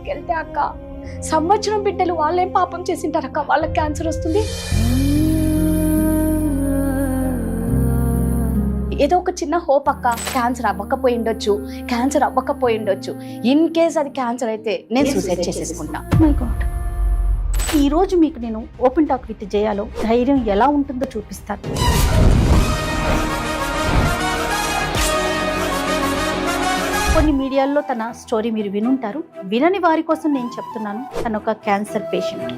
హాస్పిటల్కి వెళ్తే అక్క సంవత్సరం బిడ్డలు వాళ్ళేం పాపం చేసింటారు అక్క, వాళ్ళకి క్యాన్సర్ వస్తుంది. ఏదో ఒక చిన్న హోప్ అక్క, క్యాన్సర్ అవ్వకపోయి ఉండొచ్చు. ఇన్ కేస్ అది క్యాన్సర్ అయితే నేను సూసైడ్ చేసేసుకుంటా. My God. ఈ రోజు మీకు నేను ఓపెన్ టాక్ విత్ జయాలో ధైర్యం ఎలా ఉంటుందో చూపిస్తాను. కొన్ని మీడియాల్లో తన స్టోరీ మీరు వినుంటారు. వినని వారి కోసం నేను చెప్తున్నాను. తను ఒక క్యాన్సర్ పేషెంట్.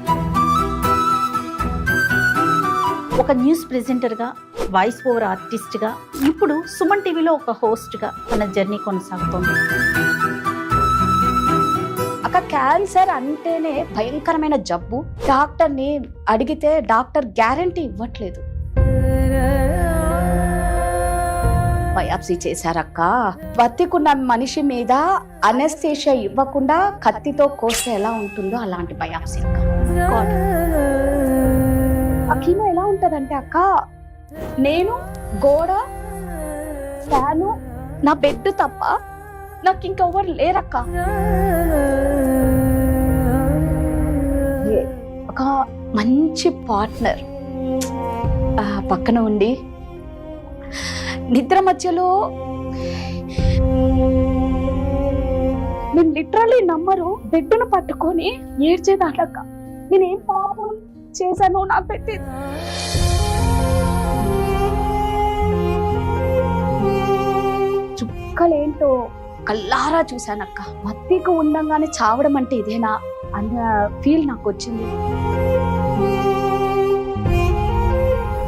ఒక న్యూస్ ప్రెజెంటర్గా, వాయిస్ ఓవర్ ఆర్టిస్ట్గా, ఇప్పుడు సుమన్ టీవీలో ఒక హోస్ట్గా తన జర్నీ కొనసాగుతోంది. అక్క క్యాన్సర్ అంటేనే భయంకరమైన జబ్బు. డాక్టర్ని అడిగితే డాక్టర్ గ్యారంటీ ఇవ్వట్లేదు. బయాప్సీ చేశారక్క. బతికున్న మనిషి మీద అనెస్థీషియా ఇవ్వకుండా కత్తితో కోస్తే ఎలా ఉంటుందో అలాంటి బయాప్సీ అక్క. ఆ కీమో ఎలా ఉంటదంటే అక్క, నేను గోడ, ఫ్యాను, నా బెడ్ తప్ప నాకు ఇంకెవరు లేరక్క. ఒక మంచి పార్ట్నర్ పక్కన ఉండి నిద్ర మధ్యలో నేను లిటరల్లీ నమ్మరు, బెడ్డును పట్టుకొని ఏడ్చేదానక్క. నేనేం పాపం చేశాను నాకు పెట్టేది. చుక్కలేంటో కల్లారా చూశానక్క. మత్తికి ఉండంగానే చావడం అంటే ఇదేనా అన్న ఫీల్ నాకు వచ్చింది.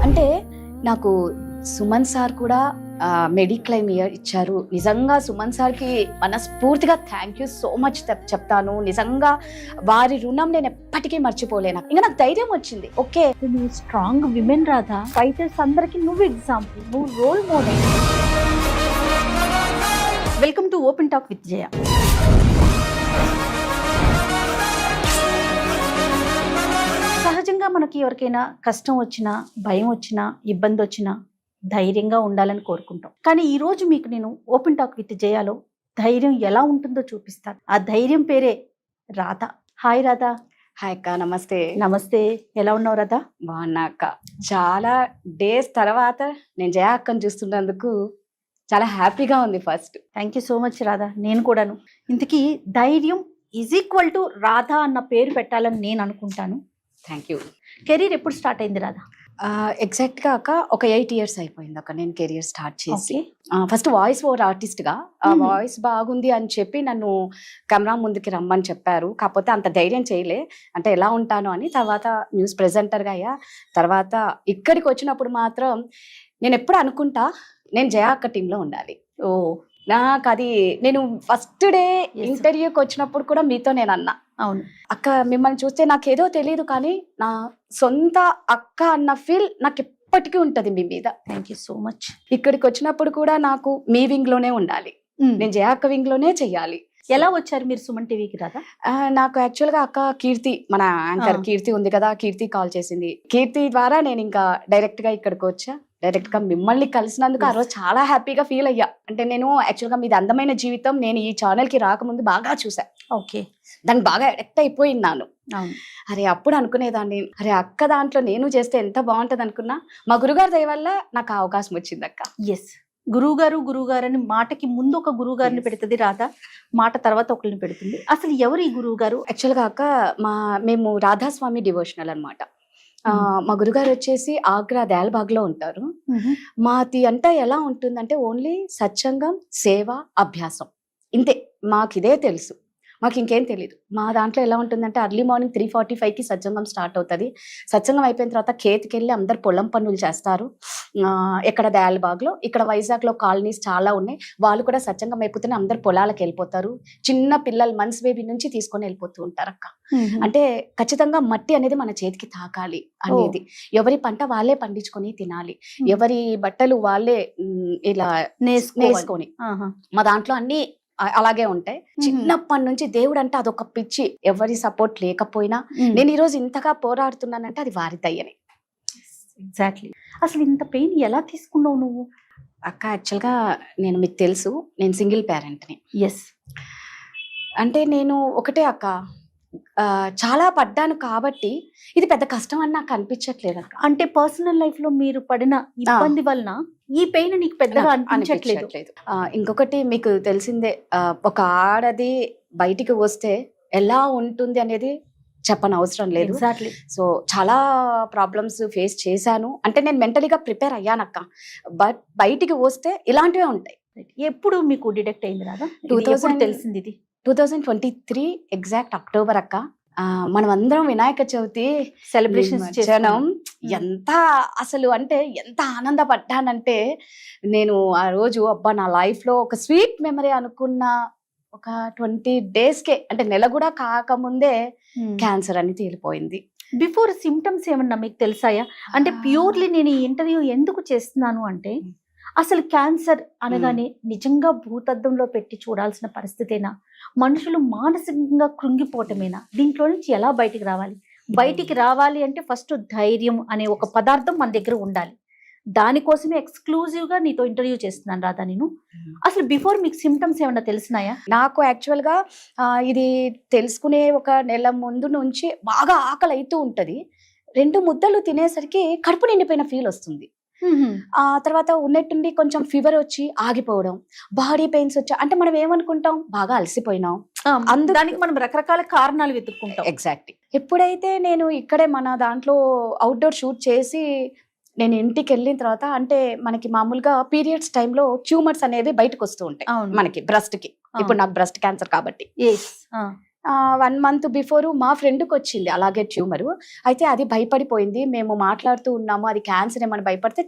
అంటే నాకు సుమన్ సార్ కూడా మెడిక్లైమ్ ఇచ్చారు. నిజంగా సుమన్ సార్కి మనస్ఫూర్తిగా థ్యాంక్ యూ సో మచ్ చెప్తాను. నిజంగా వారి రుణం నేను ఎప్పటికీ మర్చిపోలేను. ఇంకా నాకు ధైర్యం వచ్చింది. ఓకే, నువ్వు స్ట్రాంగ్ విమెన్ రాధా. ఫైటర్స్ అందరికి నువ్వు ఎగ్జాంపుల్, నువ్వు role model. Welcome to open talk with Jaya. సహజంగా మనకి ఎవరికైనా కష్టం వచ్చినా, భయం వచ్చినా, ఇబ్బంది వచ్చినా ధైర్యంగా ఉండాలని కోరుకుంటాం. కానీ ఈ రోజు మీకు నేను ఓపెన్ టాక్ విత్ జయాలో ధైర్యం ఎలా ఉంటుందో చూపిస్తాను. ఆ ధైర్యం పేరే రాధ. హాయ్ రాధా. హాయ్ అక్క, నమస్తే. నమస్తే, ఎలా ఉన్నావు రాధా? బాగున్నా అక్క. చాలా డేస్ తర్వాత నేను జయ అక్కను చూస్తున్నందుకు చాలా హ్యాపీగా ఉంది. First thank you so much Radha. నేను కూడాను. ఇంతకీ ధైర్యం ఈజ్ ఈక్వల్ టు రాధా అన్న పేరు పెట్టాలని నేను అనుకుంటాను. Thank you. కెరీర్ ఎప్పుడు స్టార్ట్ అయింది రాధా? ఎగ్జాక్ట్ గా అక్క ఒక 8 years అయిపోయింది అక్క నేను కెరియర్ స్టార్ట్ చేసి. ఫస్ట్ వాయిస్ ఓవర్ ఆర్టిస్ట్ గా వాయిస్ బాగుంది అని చెప్పి నన్ను కెమెరా ముందుకి రమ్మని చెప్పారు. కాకపోతే అంత ధైర్యం చేయలే, అంటే ఎలా ఉంటాను అని. తర్వాత న్యూస్ ప్రెజెంటర్ గా అయ్యా. తర్వాత ఇక్కడికి వచ్చినప్పుడు మాత్రం నేను ఎప్పుడు అనుకుంటా నేను జయ అక్క టీంలో ఉండాలి. ఓ, నాకు అది నేను ఫస్ట్ డే ఇంటర్వ్యూకి వచ్చినప్పుడు కూడా మీతో నేను అన్నా, అవును అక్క మిమ్మల్ని చూస్తే నాకేదో తెలియదు కానీ నా సొంత అక్క అన్న ఫీల్ నాకు ఎప్పటికీ ఉంటది మీ మీద. Thank you so much. ఇక్కడికి వచ్చినప్పుడు కూడా నాకు మీ వింగ్ లోనే ఉండాలి, నేను జయ అక్క వింగ్ లోనే చెయ్యాలి. ఎలా వచ్చారు మీరు సుమన్ టీవీకి రాధా? నాకు యాక్చువల్ గా అక్క కీర్తి, మన యాంకర్ కీర్తి ఉంది కదా, కీర్తి కాల్ చేసింది. కీర్తి ద్వారా నేను ఇంకా డైరెక్ట్ గా ఇక్కడికి వచ్చా. డైరెక్ట్ గా మిమ్మల్ని కలిసినందుకు ఆ రోజు చాలా హ్యాపీగా ఫీల్ అయ్యా. అంటే నేను యాక్చువల్ గా మీది అందమైన జీవితం నేను ఈ ఛానల్ కి రాకముందు బాగా చూసా. ఓకే, దానికి బాగా అడిక్ట్ అయిపోయినాను. అరే అప్పుడు అనుకునేదాన్ని, అరే అక్క దాంట్లో నేను చేస్తే ఎంత బాగుంటది అనుకున్నా. మా గురుగారి దయ వల్ల నాకు ఆ అవకాశం వచ్చింది అక్క. ఎస్, గురువు గారు అని మాటకి ముందు ఒక గురువు గారిని పెడుతుంది రాధా, మాట తర్వాత ఒకరిని పెడుతుంది. అసలు ఎవరు ఈ గురువు గారు? యాక్చువల్ గా అక్క మేము రాధాస్వామి డివోషనల్ అన్నమాట. మా గురుగారు వచ్చేసి ఆగ్రా దయాల్బాగ్ లో ఉంటారు. మాది అంతా ఎలా ఉంటుందంటే ఓన్లీ సత్సంగం, సేవ, అభ్యాసం, ఇంతే. మాకు ఇదే తెలుసు, మాకు ఇంకేం తెలియదు. మా దాంట్లో ఎలా ఉంటుందంటే అర్లీ మార్నింగ్ 3:45కి సత్సంగం స్టార్ట్ అవుతుంది. సత్సంగం అయిపోయిన తర్వాత కేతికి వెళ్ళి అందరు పొలం పనులు చేస్తారు. ఎక్కడ దయాల్బాగ్లో, ఇక్కడ వైజాగ్లో కాలనీస్ చాలా ఉన్నాయి. వాళ్ళు కూడా సత్సంగం అయిపోతేనే అందరు పొలాలకు వెళ్ళిపోతారు. చిన్న పిల్లలు మంత్స్ బేబీ నుంచి తీసుకొని వెళ్ళిపోతూ ఉంటారు అక్క. అంటే ఖచ్చితంగా మట్టి అనేది మన చేతికి తాకాలి అనేది. ఎవరి పంట వాళ్ళే పండించుకొని తినాలి, ఎవరి బట్టలు వాళ్ళే ఇలా నేసుకొని. మా దాంట్లో అన్ని అలాగే ఉంటాయి. చిన్నప్పటి నుంచి దేవుడు అంటే అదొక పిచ్చి. ఎవరి సపోర్ట్ లేకపోయినా నేను ఈ రోజు ఇంతగా పోరాడుతున్నానంటే అది వారి దయ్యనే. ఎగ్జాక్ట్లీ. అసలు ఇంత పెయిన్ ఎలా తీసుకున్నావు నువ్వు? అక్క యాక్చువల్గా నేను మీకు తెలుసు, నేను సింగిల్ పేరెంట్ని. ఎస్. అంటే నేను ఒకటే అక్క, చాలా పడ్డాను కాబట్టి ఇది పెద్ద కష్టం అని నాకు అనిపించట్లేదు అక్క. అంటే పర్సనల్ లైఫ్ లో మీరు పడిన ఇబ్బంది వలన ఈ పెయిన్ నీకు పెద్దగా అనిపించట్లేదు. ఇంకొకటి మీకు తెలిసిందే, ఒక ఆడది బయటికి వస్తే ఎలా ఉంటుంది అనేది చెప్పని అవసరం లేదు. ఎగ్జాక్ట్లీ. సో చాలా ప్రాబ్లమ్స్ ఫేస్ చేశాను. అంటే నేను మెంటలీగా ప్రిపేర్ అయ్యానక్క. బట్ బయటికి వస్తే ఇలాంటివే ఉంటాయి. ఎప్పుడు మీకు డిటెక్ట్ అయింది రాదా? 2000 తెలిసింది ఇది 2023 ఎగ్జాక్ట్ అక్టోబర్ అక్క. మనం అందరం వినాయక చవితి సెలబ్రేషన్స్ నిమజ్జనం ఎంత అసలు అంటే ఎంత ఆనందపడ్డానంటే, నేను ఆ రోజు అబ్బా నా లైఫ్ లో ఒక స్వీట్ మెమరీ అనుకున్న ఒక 20 డేస్కే, అంటే నెల కూడా కాకముందే క్యాన్సర్ అని తేలిపోయింది. బిఫోర్ సిమ్టమ్స్ ఏమన్నా మీకు తెలుసాయా? అంటే ప్యూర్లీ నేను ఈ ఇంటర్వ్యూ ఎందుకు చేస్తున్నాను అంటే, అసలు క్యాన్సర్ అనగానే నిజంగా భూతద్దంలో పెట్టి చూడాల్సిన పరిస్థితేనా? మనుషులు మానసికంగా కృంగిపోవటమేనా? దీంట్లో నుంచి ఎలా బయటికి రావాలి? బయటికి రావాలి అంటే ఫస్ట్ ధైర్యం అనే ఒక పదార్థం మన దగ్గర ఉండాలి. దానికోసమే ఎక్స్క్లూజివ్ గా నీతో ఇంటర్వ్యూ చేస్తున్నాను రాధా. నేను అసలు బిఫోర్ మీకు సిమ్టమ్స్ ఏమన్నా తెలిసినాయా? నాకు యాక్చువల్ గా ఇది తెలుసుకునే ఒక నెల ముందు నుంచి బాగా ఆకలి అవుతూ ఉంటది. 2 ముద్దలు తినేసరికి కడుపు నిండిపోయిన ఫీల్ వస్తుంది. ఆ తర్వాత ఉన్నట్టుండి కొంచెం ఫీవర్ వచ్చి ఆగిపోవడం, బాడీ పెయిన్స్ వచ్చి, అంటే మనం ఏమనుకుంటాం, బాగా అలసిపోయినాం, దానికి మనం రకరకాల కారణాలు వెతుక్కుంటాం. ఎగ్జాక్ట్. ఎప్పుడైతే నేను ఇక్కడే మన దాంట్లో అవుట్డోర్ షూట్ చేసి నేను ఇంటికి వెళ్ళిన తర్వాత, అంటే మనకి మామూలుగా పీరియడ్స్ టైంలో ట్యూమర్స్ అనేవి బయటకు వస్తూ ఉంటాయి మనకి బ్రెస్ట్ కి. ఇప్పుడు నాకు బ్రెస్ట్ క్యాన్సర్ కాబట్టి 1 మంత్ బిఫోర్ మా ఫ్రెండ్కి వచ్చింది అలాగే ట్యూమరు. అయితే అది భయపడిపోయింది. మేము మాట్లాడుతూ ఉన్నాము, అది క్యాన్సర్ ఏమని భయపడితే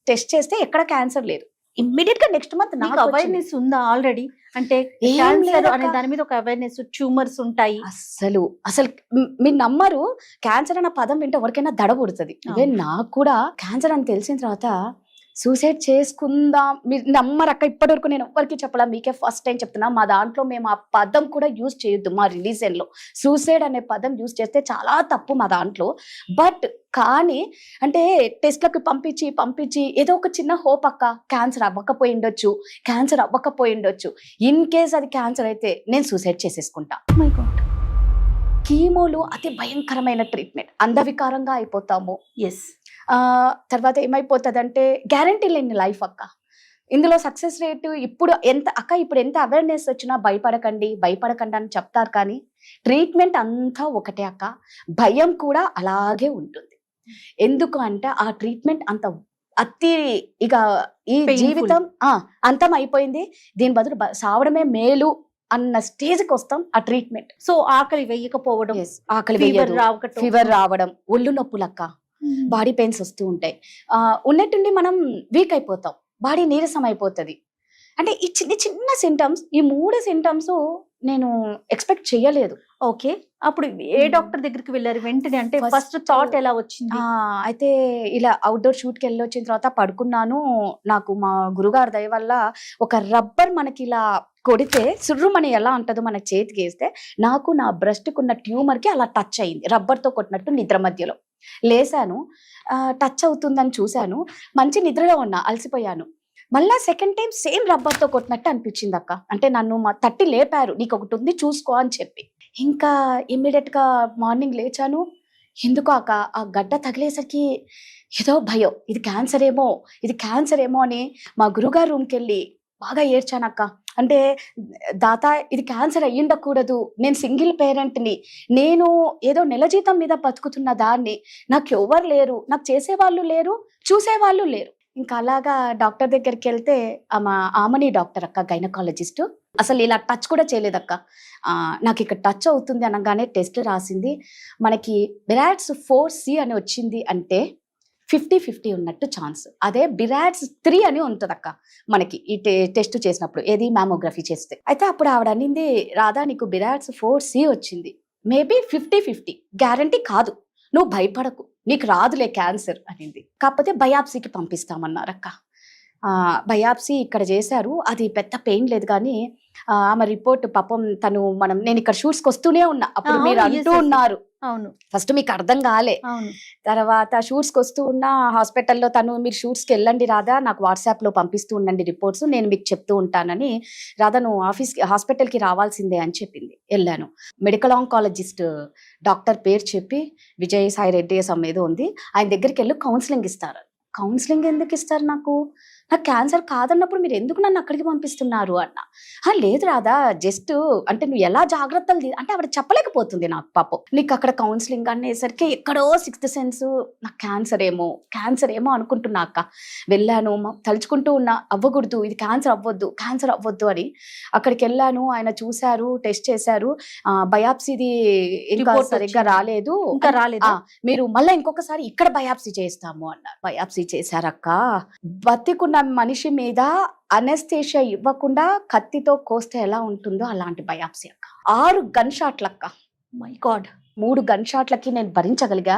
టెస్ట్ చేస్తే ఎక్కడ క్యాన్సర్ లేదు. ఇమ్మీడియట్ గా నెక్స్ట్ మంత్ నాకు అవేర్నెస్ ఉందా ఆల్రెడీ? అంటే క్యాన్సర్ అనే దాని మీద ఒక అవేర్నెస్, ట్యూమర్స్ ఉంటాయి. అసలు మీరు నమ్మరు, క్యాన్సర్ అన్న పదం వింటే ఎవరికైనా దడ పుడుతుంది. ఈవెన్ నాకు కూడా క్యాన్సర్ అని తెలిసిన తర్వాత సూసైడ్ చేసుకుందాం, మీరు నమ్మరక్క, ఇప్పటి వరకు నేను ఎవరికి చెప్పలా, మీకే ఫస్ట్ టైం చెప్తున్నా. మా దాంట్లో మేము ఆ పదం కూడా యూజ్ చేయొద్దు. మా రిలీజియన్ లో సూసైడ్ అనే పదం యూజ్ చేస్తే చాలా తప్పు మా దాంట్లో. బట్ కానీ అంటే టెస్ట్లకు పంపించి ఏదో ఒక చిన్న హోప్ అక్క, క్యాన్సర్ అవ్వకపోయి ఉండొచ్చు. ఇన్ కేస్ అది క్యాన్సర్ అయితే నేను సూసైడ్ చేసేసుకుంటా. కీమోలు అతి భయంకరమైన ట్రీట్మెంట్, అందవికారంగా అయిపోతాము. తర్వాత ఏమైపోతుంది అంటే గ్యారంటీ లేని లైఫ్ అక్క. ఇందులో సక్సెస్ రేటు ఇప్పుడు ఎంత అవేర్నెస్ వచ్చినా భయపడకండి అని చెప్తారు, కానీ ట్రీట్మెంట్ అంతా ఒకటే అక్క. భయం కూడా అలాగే ఉంటుంది. ఎందుకు అంటే ఆ ట్రీట్మెంట్ అంత ఇక ఈ జీవితం అంతం అయిపోయింది, దీని బదులు సావడమే మేలు అన్న స్టేజ్కి వస్తాం ఆ ట్రీట్మెంట్. సో ఆకలి వేయకపోవడం, ఫీవర్ రావడం, ఒళ్ళు నొప్పులక్క, బాడీ పెయిన్స్ వస్తూ ఉంటాయి. ఉన్నట్టుండి మనం వీక్ అయిపోతాం, బాడీ నీరసం అయిపోతుంది. అంటే ఈ చిన్న సింటమ్స్, ఈ 3 సింటమ్స్ నేను ఎక్స్పెక్ట్ చేయలేదు. ఓకే, అప్పుడు ఏ డాక్టర్ దగ్గరికి వెళ్ళారు వెంటనే? అంటే ఫస్ట్ థాట్ ఎలా వచ్చింది? అయితే ఇలా అవుట్డోర్ షూట్కి వెళ్ళి వచ్చిన తర్వాత పడుకున్నాను. నాకు మా గురుగారి దయ వల్ల ఒక రబ్బర్ మనకి ఇలా కొడితే సుర్రుమని ఎలా ఉంటుందో మన చేతికి వేస్తే, నాకు నా బ్రెస్ట్కి ఉన్న ట్యూమర్కి అలా టచ్ అయింది, రబ్బర్తో కొట్టినట్టు. నిద్ర మధ్యలో లేసాను, టచ్ అవుతుందని చూశాను, మంచి నిద్రలో ఉన్నా, అలసిపోయాను. మళ్ళా సెకండ్ టైం సేమ్ రబ్బర్తో కొట్టినట్టు అనిపించింది అక్క. అంటే నన్ను తట్టి లేపారు, నీకు ఒకటి ఉంది చూసుకో అని చెప్పి. ఇంకా ఇమ్మీడియట్ గా మార్నింగ్ లేచాను. ఎందుకో అక్క ఆ గడ్డ తగిలేసరికి ఏదో భయం, ఇది క్యాన్సర్ ఏమో అని మా గురుగారు రూమ్కి వెళ్ళి బాగా ఏడ్చానక్క. అంటే దాత, ఇది క్యాన్సర్ అయ్యుండకూడదు, నేను సింగిల్ పేరెంట్ని, నేను ఏదో నెల జీతం మీద బతుకుతున్న దాన్ని, నాకు ఎవరు లేరు, నాకు చేసేవాళ్ళు లేరు, చూసేవాళ్ళు లేరు. ఇంకా అలాగా డాక్టర్ దగ్గరికి వెళ్తే ఆమని డాక్టర్ అక్క, గైనకాలజిస్ట్, అసలు ఇలా టచ్ కూడా చేయలేదక్క. నాకు ఇక్కడ టచ్ అవుతుంది అనగానే టెస్ట్ రాసింది. మనకి బిరాడ్స్ 4C అని వచ్చింది అంటే 50-50 ఉన్నట్టు ఛాన్స్. అదే బిరాడ్స్ 3 అని ఉంటుంది అక్క మనకి ఈ టెస్ట్ చేసినప్పుడు, ఏది మ్యామోగ్రఫీ చేస్తే. అయితే అప్పుడు ఆవిడ అనింది, రాధా నీకు బిరాడ్స్ 4C వచ్చింది, మేబీ 50-50, గ్యారంటీ కాదు, నువ్వు భయపడకు, నీకు రాదులే క్యాన్సర్ అనింది. కాకపోతే బయాప్సీకి పంపిస్తామన్నారక్క. బయాప్సీ ఇక్కడ చేశారు, అది పెద్ద పెయిన్ లేదు, కానీ ఆమె రిపోర్ట్ పాపం నేను ఇక్కడ షూట్స్కి వస్తూనే ఉన్నా, అప్పుడు మీరు అంటూ ఉన్నారు అవును ఫస్ట్ మీకు అర్థం కాలే. అవును తర్వాత షూట్స్కి వస్తూ ఉన్న హాస్పిటల్లో తను మీరు షూట్స్కి వెళ్ళండి రాధా, నాకు వాట్సాప్లో పంపిస్తూ ఉండండి రిపోర్ట్స్, నేను మీకు చెప్తూ ఉంటానని. రాధా నువ్వు హాస్పిటల్కి రావాల్సిందే అని చెప్పింది. వెళ్ళాను. మెడికల్ ఆంకాలజిస్ట్ డాక్టర్ పేరు చెప్పి విజయ్ సాయి రెడ్డి ఏదో ఉంది, ఆయన దగ్గరికి వెళ్ళి కౌన్సిలింగ్ ఇస్తారు. కౌన్సిలింగ్ ఎందుకు ఇస్తారు నాకు క్యాన్సర్ కాదన్నప్పుడు మీరు ఎందుకు నన్ను అక్కడికి పంపిస్తున్నారు అన్న. లేదు రాదా, జస్ట్ అంటే నువ్వు ఎలా జాగ్రత్తలు అంటే ఆవిడ చెప్పలేకపోతుంది నాకు పాపం. నీకు అక్కడ కౌన్సిలింగ్ అనేసరికి ఎక్కడో సిక్స్త్ సెన్స్ నాకు క్యాన్సర్ ఏమో అనుకుంటున్నా అక్క. వెళ్ళాను, తలుచుకుంటూ ఉన్నా అవ్వకూడదు, ఇది క్యాన్సర్ అవ్వద్దు అని. అక్కడికి వెళ్ళాను, ఆయన చూశారు, టెస్ట్ చేశారు, బయాప్సీది ఇంకా సరిగ్గా రాలేదు, మీరు మళ్ళీ ఇంకొకసారి ఇక్కడ బయాప్సీ చేస్తాము అన్నారు. బయాప్సీ చేశారక్క. బతికున్న మనిషి మీద అనెస్థీషియా ఇవ్వకుండా కత్తితో కోస్తే ఎలా ఉంటుందో అలాంటి బయాప్సీ అక్క. 6 గన్ షాట్లక్క. మై గాడ్, 3 గన్ షాట్లకి నేను భరించగలిగా.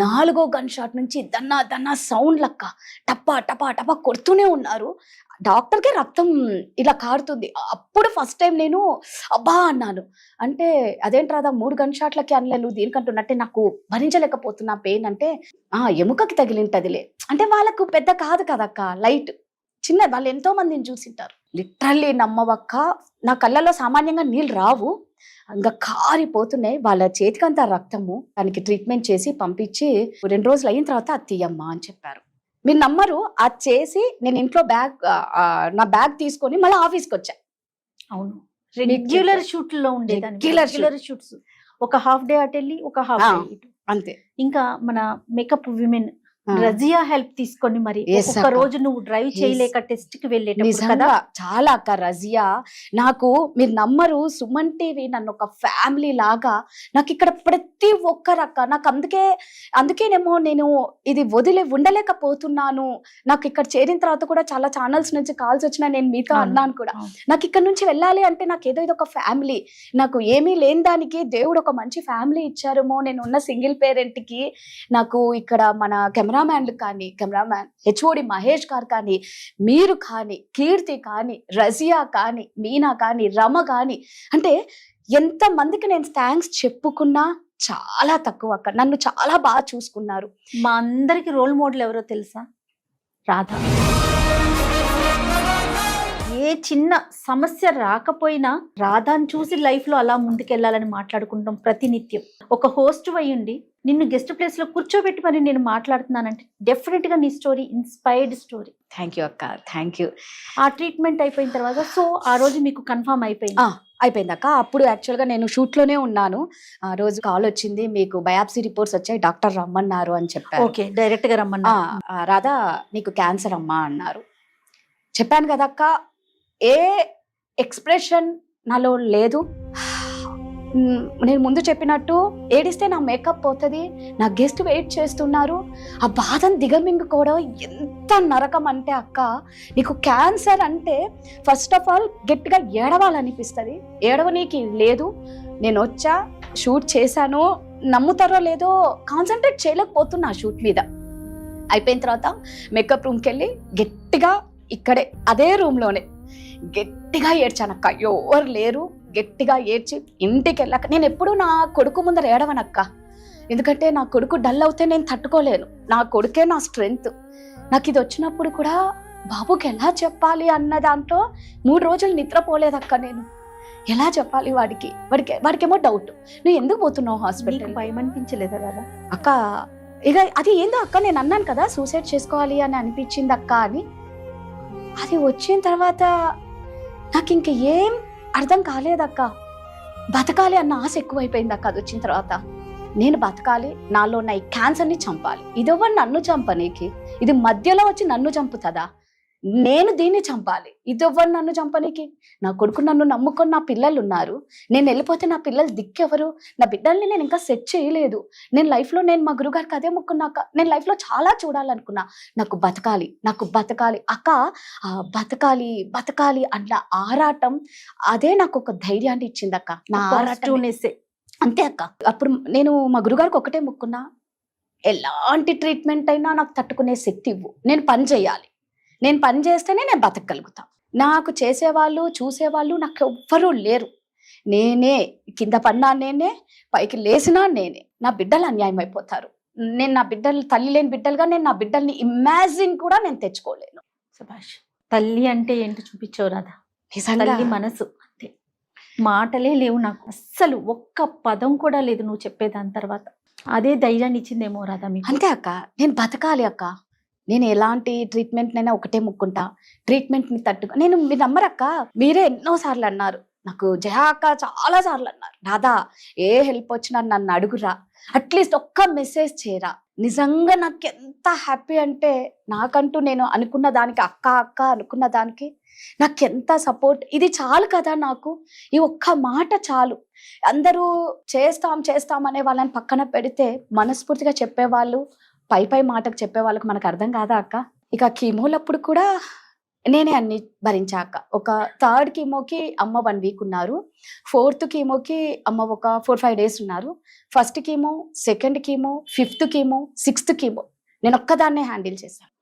4వ గన్ షాట్ నుంచి దన్నా సౌండ్ లక్క టపా టపా టపా కొడుతూనే ఉన్నారు. డాక్టర్కే రక్తం ఇలా కారుతుంది. అప్పుడు ఫస్ట్ టైం నేను అబ్బా అన్నాను. అంటే అదేంటి రాదా 3 గన్ షాట్లకి అనలే, నువ్వు దీనికంటున్నట్టే నాకు భరించలేకపోతున్నా పెయిన్ అంటే, ఎముకకి తగిలింటదిలే అంటే వాళ్ళకు పెద్ద కాదు కదక్క, లైట్ చిన్న. వాళ్ళు ఎంతో మందిని చూసింటారు. లిటరల్లీ నమ్మవక్క, నా కళ్ళలో సామాన్యంగా నీళ్ళు రావు, ఇంకా కారిపోతున్నాయి. వాళ్ళ చేతికంతా రక్తము. దానికి ట్రీట్మెంట్ చేసి పంపించి 2 రోజులు అయిన తర్వాత అది తీయమ్మా అని చెప్పారు. మీరు నమ్మరు, అది చేసి నేను ఇంట్లో నా బ్యాగ్ తీసుకొని మళ్ళీ ఆఫీస్కి వచ్చా. అవును, రెగ్యులర్ షూట్ లో ఉండేదాన్ని. రెగ్యులర్ షూట్స్, ఒక హాఫ్ డే అటు వెళ్ళి ఒక హాఫ్ డే ఇటు, అంతే. ఇంకా మన మేకప్ విమెన్ రజియా హెల్ప్ తీసుకొని మరి ఒక రోజు నువ్వు డ్రైవ్ చేయలేక టెస్ట్ కి వెళ్ళేటప్పుడు చాలా అక్క. రజియా నాకు, మీరు నమ్మరు, సుమన్ టీవీ నన్ను ఒక ఫ్యామిలీ లాగా, నాకు ఇక్కడ ప్రతి ఒక్కరక్క, నాకు అందుకేనేమో నేను ఇది ఉండలేకపోతున్నాను. నాకు ఇక్కడ చేరిన తర్వాత కూడా చాలా ఛానల్స్ నుంచి కాల్స్ వచ్చినా నేను మీతో అన్నాను కూడా, నాకు ఇక్కడ నుంచి వెళ్ళాలి అంటే నాకు ఏదో ఇది ఒక ఫ్యామిలీ, నాకు ఏమీ లేని దానికి దేవుడు ఒక మంచి ఫ్యామిలీ ఇచ్చారేమో. నేను ఉన్న సింగిల్ పేరెంట్ కి నాకు ఇక్కడ మన కెమెరామ్యాన్లు కానీ, కెమెరామ్యాన్ హెచ్ఓడి మహేష్ గారు కానీ, మీరు కానీ, కీర్తి కానీ, రజియా కానీ, మీనా కానీ, రమ కానీ, అంటే ఎంత మందికి నేను థ్యాంక్స్ చెప్పుకున్నా చాలా తక్కువ అక్క. నన్ను చాలా బాగా చూసుకున్నారు. మా అందరికి రోల్ మోడల్ ఎవరో తెలుసా? రాధా. ఏ చిన్న సమస్య రాకపోయినా రాధాని చూసి లైఫ్ లో అలా ముందుకెళ్లాలని మాట్లాడుకుంటాం ప్రతినిత్యం. ఒక హోస్ట్ అయ్యుండి నిన్ను గెస్ట్ ప్లేస్ లో కూర్చోబెట్టి మరి నేను మాట్లాడుతున్నానంటే డెఫినెట్ గా నీ story inspired story. Thank you అక్క, థ్యాంక్ యూ. ఆ ట్రీట్మెంట్ అయిపోయిన తర్వాత సో ఆ రోజు మీకు కన్ఫర్మ్ అయిపోయింది అక్క. అప్పుడు యాక్చువల్గా నేను షూట్లోనే ఉన్నాను. ఆ రోజు కాల్ వచ్చింది, మీకు బయాప్సీ రిపోర్ట్స్ వచ్చాయి, డాక్టర్ రమ్మన్నారు అని చెప్పారు. ఓకే, డైరెక్ట్ గా రమ్మన్నా. రాధా నీకు క్యాన్సర్ అమ్మా అన్నారు. చెప్పాను కదా అక్క, ఏ ఎక్స్ప్రెషన్ నాలో లేదు. నేను ముందు చెప్పినట్టు ఏడిస్తే నా మేకప్ పోతుంది, నా గెస్ట్ వెయిట్ చేస్తున్నారు, ఆ బాధను దిగమింగుకోవడం ఎంత నరకం అంటే అక్క. నీకు క్యాన్సర్ అంటే ఫస్ట్ ఆఫ్ ఆల్ గట్టిగా ఏడవాలనిపిస్తుంది, ఏడవనీకి లేదు. నేను వచ్చా, షూట్ చేశాను, నమ్ముతారో లేదో కాన్సన్ట్రేట్ చేయలేకపోతున్నా ఆ షూట్ మీద. అయిపోయిన తర్వాత మేకప్ రూమ్కి వెళ్ళి గట్టిగా ఇక్కడే అదే రూమ్లోనే గట్టిగా ఏడ్చానక్క. ఎవరు లేరు, గట్టిగా ఏడ్చి ఇంటికి వెళ్ళాక నేను ఎప్పుడు నా కొడుకు ముందర ఏడవనక్క. ఎందుకంటే నా కొడుకు డల్ అవుతే నేను తట్టుకోలేను, నా కొడుకే నా స్ట్రెంగ్త్. నాకు ఇది వచ్చినప్పుడు కూడా బాబుకి ఎలా చెప్పాలి అన్న దాంట్లో 3 రోజులు నిద్రపోలేదక్క. నేను ఎలా చెప్పాలి వాడికేమో డౌట్, నువ్వు ఎందుకు పోతున్నావు హాస్పిటల్, భయం అనిపించలేదా కదా అక్క? ఇక అది ఏందో అక్క, నేను అన్నాను కదా సూసైడ్ చేసుకోవాలి అని అనిపించింది అక్క అని. అది వచ్చిన తర్వాత నాకు ఇంక ఏం అర్థం కాలేదక్క. బతకాలి అన్న ఆశ ఎక్కువైపోయింది అక్క. అది వచ్చిన తర్వాత నేను బతకాలి, నాలో ఉన్న ఈ క్యాన్సర్ని చంపాలి. ఇదెవరు నన్ను చంపనీకి, ఇది మధ్యలో వచ్చి నన్ను చంపుతుందా? నేను దీన్ని చంపాలి, ఇదెవ్వరు నన్ను చంపనీకి? నా కొడుకు నన్ను నమ్ముకొని నా పిల్లలు ఉన్నారు, నేను వెళ్ళిపోతే నా పిల్లలు దిక్కెవరు? నా బిడ్డల్ని నేను ఇంకా సెట్ చేయలేదు. నేను లైఫ్లో నేను మా గురుగారికి అదే మొక్కున్నాక, నేను లైఫ్లో చాలా చూడాలనుకున్నా. నాకు బతకాలి అక్క. బతకాలి అన్న ఆరాటం అదే నాకు ఒక ధైర్యాన్ని ఇచ్చింది అక్క. నా ఆరాటం అంతే అక్క. అప్పుడు నేను మా గురుగారికి ఒకటే మొక్కున్నా, ఎలాంటి ట్రీట్మెంట్ అయినా నాకు తట్టుకునే శక్తి ఇవ్వు, నేను పని చేయాలి, నేను పని చేస్తేనే నేను బతకగలుగుతా. నాకు చేసేవాళ్ళు చూసేవాళ్ళు నాకు ఎవ్వరూ లేరు. నేనే కింద పడినా నేనే, పైకి లేసినా నేనే. నా బిడ్డలు అన్యాయం అయిపోతారు. నేను నా బిడ్డలు తల్లి లేని బిడ్డలుగా నేను నా బిడ్డల్ని ఇమాజిన్ కూడా నేను తెచ్చుకోలేను. సుభాష్, తల్లి అంటే ఏంటో చూపించావు రాధా. నిజంగా తల్లి మనసు అంతే, మాటలే లేవు నాకు, అస్సలు ఒక్క పదం కూడా లేదు నువ్వు చెప్పేదాని తర్వాత. అదే ధైర్యాన్ని ఇచ్చిందేమో రాధా మీకు. అంతే అక్క, నేను బతకాలి అక్క. నేను ఎలాంటి ట్రీట్మెంట్ నైనా ఒకటే ముక్కుంటా, ట్రీట్మెంట్ ని తట్టుగా. నేను మీరు నమ్మరక్క, మీరే ఎన్నో సార్లు అన్నారు నాకు, జయా అక్క చాలా సార్లు అన్నారు, రాధా ఏ హెల్ప్ వచ్చినా నన్ను అడుగురా, అట్లీస్ట్ ఒక్క మెసేజ్ చేయరా. నిజంగా నాకు ఎంత హ్యాపీ అంటే, నాకంటూ నేను అనుకున్న దానికి అక్క అక్క అనుకున్న దానికి నాకు ఎంత సపోర్ట్. ఇది చాలు కదా నాకు, ఈ ఒక్క మాట చాలు. అందరూ చేస్తాం అనే వాళ్ళని పక్కన పెడితే మనస్ఫూర్తిగా చెప్పేవాళ్ళు, పై మాటకు చెప్పే వాళ్ళకి మనకు అర్థం కాదా అక్క. ఇక కీమోలప్పుడు కూడా నేనే అన్ని భరించాక. ఒక 3rd కీమోకి అమ్మ 1 వీక్ ఉన్నారు, 4th కీమోకి అమ్మ ఒక 4-5 days ఉన్నారు, 1st chemo, 2nd chemo, 5th chemo, 6th chemo నేను ఒక్కదాన్నే హ్యాండిల్ చేశాను.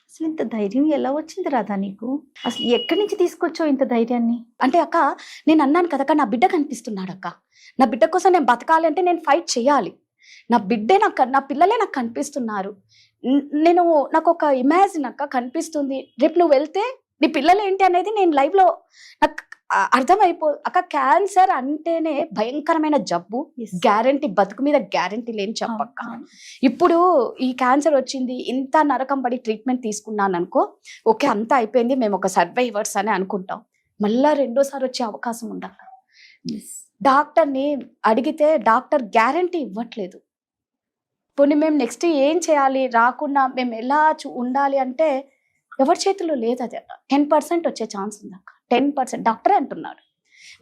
అసలు ఇంత ధైర్యం ఎలా వచ్చింది రాధా నీకు? అసలు ఎక్కడి నుంచి తీసుకొచ్చావు ఇంత ధైర్యాన్ని? అంటే అక్క, నేను అన్నాను కదక్క, నా బిడ్డ కనిపిస్తున్నాడు అక్క. నా బిడ్డ కోసం నేను బతకాలి అంటే నేను ఫైట్ చేయాలి. నా బిడ్డే నా పిల్లలే నాకు కనిపిస్తున్నారు. నాకు ఒక ఇమాజిన్ అక్క కనిపిస్తుంది, రేపు నువ్వు వెళ్తే నీ పిల్లలు ఏంటి అనేది నేను లైవ్ లో నాకు అర్థమైపో అక్క. క్యాన్సర్ అంటేనే భయంకరమైన జబ్బు, గ్యారంటీ, బతుకు మీద గ్యారంటీ లేని చెప్పక్క. ఇప్పుడు ఈ క్యాన్సర్ వచ్చింది, ఇంత నరకం పడి ట్రీట్మెంట్ తీసుకున్నాను అనుకో, ఓకే అంతా అయిపోయింది, మేము ఒక సర్వైవర్స్ అని అనుకుంటాం. మళ్ళా 2వ సారి వచ్చే అవకాశం ఉండాలి. డాక్టర్ని అడిగితే డాక్టర్ గ్యారంటీ ఇవ్వట్లేదు. పోనీ మేము నెక్స్ట్ ఏం చేయాలి, రాకుండా మేము ఎలా ఉండాలి అంటే ఎవరి చేతిలో లేదు. అది 10% వచ్చే ఛాన్స్ ఉంది అక్క, 10%. డాక్టరే అంటున్నాడు,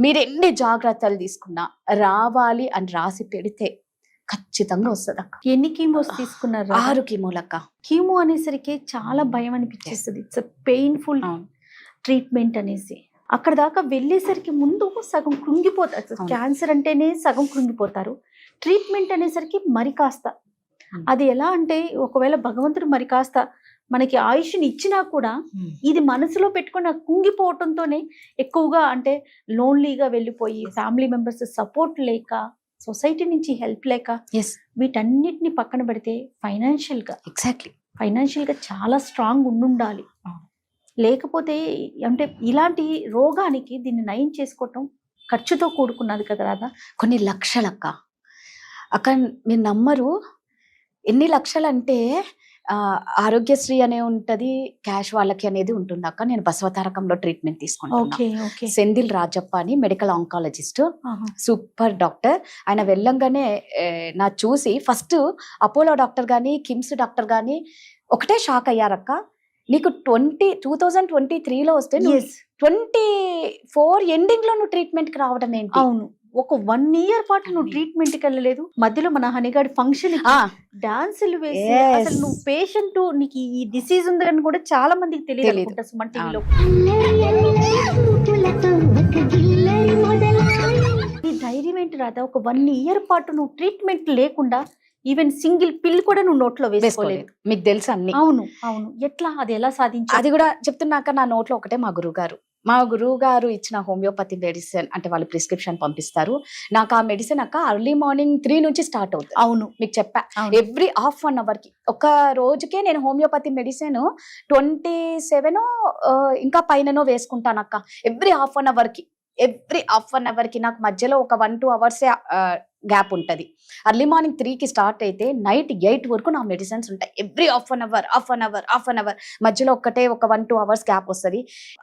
మీరు ఎన్ని జాగ్రత్తలు తీసుకున్నా రావాలి అని రాసి పెడితే ఖచ్చితంగా వస్తుంది అక్క. ఎన్ని కీమోస్ తీసుకున్నారు? 6 కీమోలక్క. కీమో అనేసరికి చాలా భయం అనిపించేస్తుంది. ఇట్స్ పెయిన్ఫుల్ ట్రీట్మెంట్ అనేసి. అక్కడ దాకా వెళ్ళేసరికి ముందు సగం కృంగిపోతారు. క్యాన్సర్ అంటేనే సగం కృంగిపోతారు, ట్రీట్మెంట్ అనేసరికి మరి కాస్త. అది ఎలా అంటే, ఒకవేళ భగవంతుడు మరి కాస్త మనకి ఆయుష్ని ఇచ్చినా కూడా ఇది మనసులో పెట్టుకుని కుంగిపోవటంతోనే ఎక్కువగా, అంటే లోన్లీగా వెళ్ళిపోయి, ఫ్యామిలీ మెంబర్స్ సపోర్ట్ లేక, సొసైటీ నుంచి హెల్ప్ లేక, వీటన్నిటిని పక్కన పెడితే ఫైనాన్షియల్ గా చాలా స్ట్రాంగ్ ఉండాలి. లేకపోతే అంటే ఇలాంటి రోగానికి దీన్ని నయం చేసుకోవటం ఖర్చుతో కూడుకున్నది కదా రాధా. కొన్ని లక్షలక్క. అక్క మీరు నమ్మరు, ఎన్ని లక్షలు అంటే ఆరోగ్యశ్రీ అనే ఉంటది, క్యాష్ వాళ్ళకి అనేది ఉంటుంది అక్క. నేను బసవతారకంలో ట్రీట్మెంట్ తీసుకున్నాను. సెంధిల్ రాజప్ప అని మెడికల్ ఆంకాలజిస్ట్, సూపర్ డాక్టర్. ఆయన వెళ్ళంగానే నా చూసి ఫస్ట్ అపోలో డాక్టర్ గాని, కిమ్స్ డాక్టర్ గాని ఒకటే షాక్ అయ్యారక్క. నీకు 2023లో వస్తే 24 ఎండింగ్ లో నువ్వు ట్రీట్మెంట్ కి రావడం ఏంటి? అవును, ఒక 1 year పాటు నువ్వు ట్రీట్మెంట్ కి వెళ్ళలేదు. మధ్యలో మన హనీగాడి ఫంక్షన్ డాన్సులు వేసి, అసలు నువ్వు పేషెంట్, నీకు ఈ డిసీజ్ ఉందని కూడా చాలా మందికి తెలియదు సుమన్ టీవీలో. ఈ ధైర్యం ఏంటి రాధా? ఒక 1 year పాటు నువ్వు ట్రీట్మెంట్ లేకుండా ఈవెన్ సింగిల్ పిల్ కూడా నువ్వు నోట్లో వేసుకోలేదు. మీకు తెలుసు అన్ని. అవును, ఎట్లా, అది ఎలా సాధించా? అది కూడా చెప్తున్నాక నా నోట్లో ఒకటే మా గురువు గారు ఇచ్చిన హోమియోపతి మెడిసిన్, అంటే వాళ్ళు ప్రిస్క్రిప్షన్ పంపిస్తారు నాకు. ఆ మెడిసిన్ అక్క ఎర్లీ మార్నింగ్ 3 నుంచి స్టార్ట్ అవుతుంది. అవును, మీకు చెప్పా, ఎవ్రీ హాఫ్ 1 hour కి. ఒక రోజుకే నేను హోమియోపతి మెడిసిన్ 27 ఇంకా పైననో వేసుకుంటాను అక్క. ఎవ్రీ హాఫ్ 1 hour కి నాకు మధ్యలో ఒక 1-2 hours గ్యాప్ ఉంటది. ఎర్లీ మార్నింగ్ 3కి స్టార్ట్ అయితే నైట్ 8 వరకు నా మెడిసిన్స్ ఉంటాయి. ఎవ్రీ హాఫ్ అన్ అవర్ మధ్యలో ఒక 1-2 hours గ్యాప్ వస్తుంది.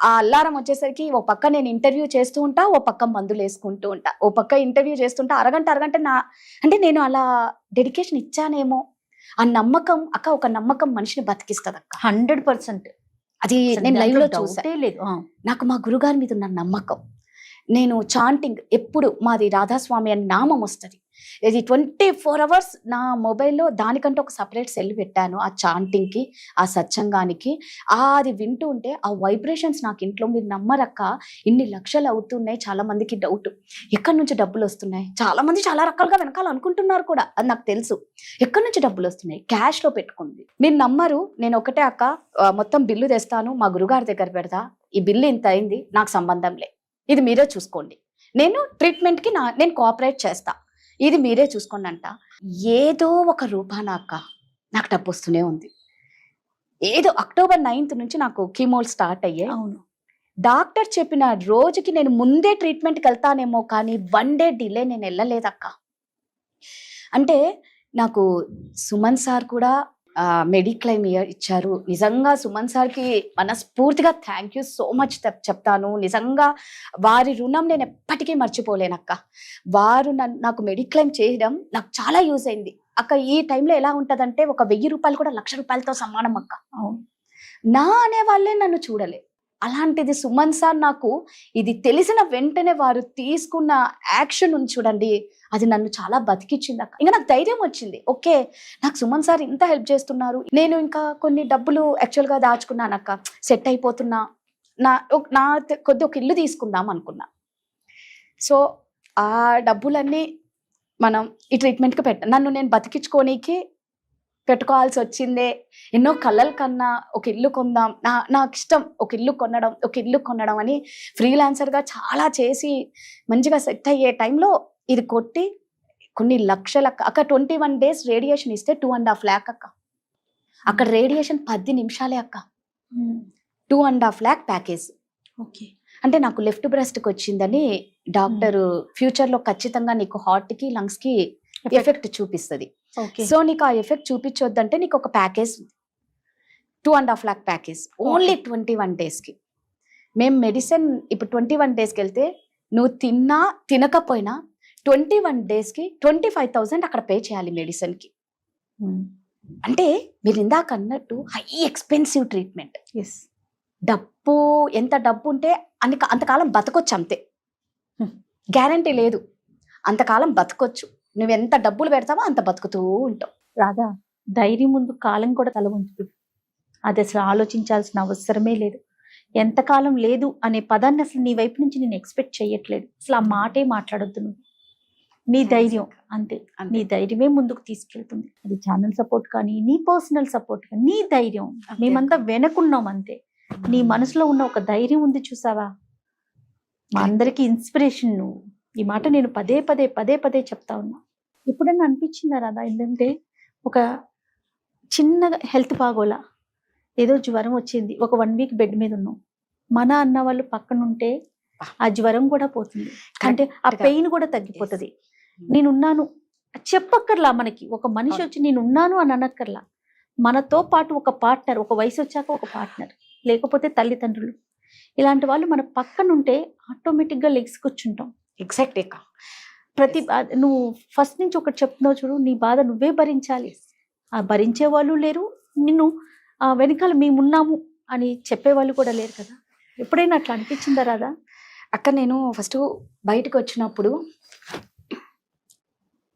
ఆ అల్లారం వచ్చేసరికి ఓ పక్క నేను ఇంటర్వ్యూ చేస్తూ ఉంటా, ఓ పక్క మందులు వేసుకుంటూ ఉంటా. ఓ పక్క ఇంటర్వ్యూ చేస్తుంటా, అరగంట అంటే నేను అలా డెడికేషన్ ఇచ్చానేమో ఆ నమ్మకం అక్క. ఒక నమ్మకం మనిషిని బతికిస్తుంది అక్క, 100%. అది నేను లైవ్ లో చూసే లేదు. నాకు మా గురుగారి మీద ఉన్న నమ్మకం. నేను చాంటింగ్ ఎప్పుడు, మాది రాధాస్వామి అని నామం వస్తుంది, ఇది 24 hours నా మొబైల్లో. దానికంటే ఒక సపరేట్ సెల్ పెట్టాను ఆ చాంటింగ్కి, ఆ సత్సంగానికి. అది వింటూ ఉంటే ఆ వైబ్రేషన్స్ నాకు ఇంట్లో, మీరు నమ్మరక్క, ఇన్ని లక్షలు అవుతున్నాయి. చాలా మందికి డౌట్, ఎక్కడి నుంచి డబ్బులు వస్తున్నాయి? చాలా మంది చాలా రకాలుగా వెనకాల అనుకుంటున్నారు కూడా, అది నాకు తెలుసు. ఎక్కడి నుంచి డబ్బులు వస్తున్నాయి? క్యాష్ లో పెట్టుకుంది. మీరు నమ్మరు, నేను ఒకటే అక్క, మొత్తం బిల్లు తెస్తాను, మా గురుగారి దగ్గర పెడతా, ఈ బిల్లు ఇంత అయింది, నాకు సంబంధం లే, ఇది మీరే చూసుకోండి, నేను ట్రీట్మెంట్కి నేను కోఆపరేట్ చేస్తా, ఇది మీరే చూసుకోండి అంట. ఏదో ఒక రూపాన అక్క నాకు డబ్బు వస్తూనే ఉంది. ఏదో October 9th నుంచి నాకు కీమోలు స్టార్ట్ అయ్యాయి. అవును. డాక్టర్ చెప్పిన రోజుకి నేను ముందే ట్రీట్మెంట్కి వెళ్తానేమో కానీ 1 day డిలే నేను వెళ్ళలేదక్క. అంటే నాకు సుమన్ సార్ కూడా మెడిక్లైమ్ ఇచ్చారు. నిజంగా సుమన్ సార్కి మనస్ఫూర్తిగా థ్యాంక్ యూ సో మచ్ చెప్తాను. నిజంగా వారి రుణం నేను ఎప్పటికీ మర్చిపోలేనక్క. వారు నాకు మెడిక్లైమ్ చేయడం నాకు చాలా యూజ్ అయింది అక్క. ఈ టైంలో ఎలా ఉంటదంటే ఒక 1000 రూపాయలు కూడా 1,00,000 రూపాయలతో సమానం అక్క. నా అనే వాళ్ళే నన్ను చూడలే. అలాంటిది సుమన్ సార్ నాకు ఇది తెలిసిన వెంటనే వారు తీసుకున్న యాక్షన్ ఉంది చూడండి, అది నన్ను చాలా బతికిచ్చింది అక్క. ఇంకా నాకు ధైర్యం వచ్చింది. ఓకే, నాకు సుమన్ సార్ ఇంత హెల్ప్ చేస్తున్నారు, నేను ఇంకా కొన్ని డబ్బులు యాక్చువల్గా దాచుకున్నాను అక్క, సెట్ అయిపోతున్నా, నా కొద్ది ఒక ఇల్లు తీసుకుందాం అనుకున్నా. సో ఆ డబ్బులన్నీ మనం ఈ ట్రీట్మెంట్కి నన్ను నేను బతికించుకోనీకి పెట్టుకోవాల్సి వచ్చిందే. ఎన్నో కళ్ళల కన్నా ఒక ఇల్లు కొందాం, నాకు ఇష్టం ఒక ఇల్లు కొనడం అని ఫ్రీలాన్సర్గా చాలా చేసి మంచిగా సెట్ అయ్యే టైంలో ఇది కొట్టి కొన్ని లక్షల అక్క. 21 days రేడియేషన్ ఇస్తే 2.5 lakh అక్క. అక్కడ రేడియేషన్ 10 నిమిషాలే అక్క. 2.5 lakh ప్యాకేజ్. ఓకే. అంటే నాకు లెఫ్ట్ బ్రెస్ట్కి వచ్చిందని డాక్టర్ ఫ్యూచర్లో ఖచ్చితంగా నీకు హార్ట్కి లంగ్స్కి ఎఫెక్ట్ చూపిస్తుంది. సో నీకు ఆ ఎఫెక్ట్ చూపించొద్దంటే నీకు ఒక ప్యాకేజ్ 2.5 lakh ప్యాకేజ్ ఓన్లీ 21 daysకి. మేము మెడిసిన్ ఇప్పుడు 21 daysకి వెళ్తే నువ్వు తిన్నా తినకపోయినా 21 daysకి 25,000 అక్కడ పే చేయాలి మెడిసిన్కి. అంటే మీరు ఇందాక అన్నట్టు హై ఎక్స్పెన్సివ్ ట్రీట్మెంట్. డబ్బు ఎంత డబ్బు ఉంటే అంతకాలం బతకొచ్చు, అంతే. గ్యారంటీ లేదు, అంతకాలం బతకొచ్చు. నువ్వు ఎంత డబ్బులు పెడతావో అంత బతుకుతూ ఉంటావు. రాధా, ధైర్యం ముందు కాలం కూడా తల వంచుతుంది. అది అసలు ఆలోచించాల్సిన అవసరమే లేదు. ఎంతకాలం లేదు అనే పదాన్ని అసలు నీ వైపు నుంచి నేను ఎక్స్పెక్ట్ చేయట్లేదు. అసలు ఆ మాటే మాట్లాడొద్దు నువ్వు. నీ ధైర్యం అంతే, నీ ధైర్యమే ముందుకు తీసుకెళ్తుంది. అది ఛానల్ సపోర్ట్ కానీ నీ పర్సనల్ సపోర్ట్ కానీ నీ ధైర్యం, మేమంతా వెనకున్నాం అంతే. నీ మనసులో ఉన్న ఒక ధైర్యం ఉంది చూసావా, మా అందరికి ఇన్స్పిరేషన్ నువ్వు. ఈ మాట నేను పదే పదే చెప్తా ఉన్నా. ఎప్పుడన్నా అనిపించిందా రాదా, ఏంటంటే ఒక చిన్నగా హెల్త్ బాగోలా, ఏదో జ్వరం వచ్చింది, ఒక 1 week బెడ్ మీద ఉన్నాం, మన అన్న వాళ్ళు పక్కన ఉంటే ఆ జ్వరం కూడా పోతుంది, అంటే ఆ పెయిన్ కూడా తగ్గిపోతుంది. నేనున్నాను చెప్పక్కర్లా, మనకి ఒక మనిషి వచ్చి నేనున్నాను అని అనక్కర్లా. మనతో పాటు ఒక పార్ట్నర్, ఒక వయసు వచ్చాక ఒక పార్ట్నర్, లేకపోతే తల్లిదండ్రులు, ఇలాంటి వాళ్ళు మన పక్కన ఉంటే ఆటోమేటిక్గా లెగ్స్ కూర్చుంటాం. ఎగ్జాక్ట్గా. నువ్వు ఫస్ట్ నుంచి ఒకటి చెప్తున్నావు చూడు, నీ బాధ నువ్వే భరించాలి. ఆ భరించే వాళ్ళు లేరు, నిన్ను వెనకాల మేమున్నాము అని చెప్పేవాళ్ళు కూడా లేరు కదా. ఎప్పుడైనా అట్లా అనిపించిందా రాదా? అక్క, నేను ఫస్ట్ బయటకు వచ్చినప్పుడు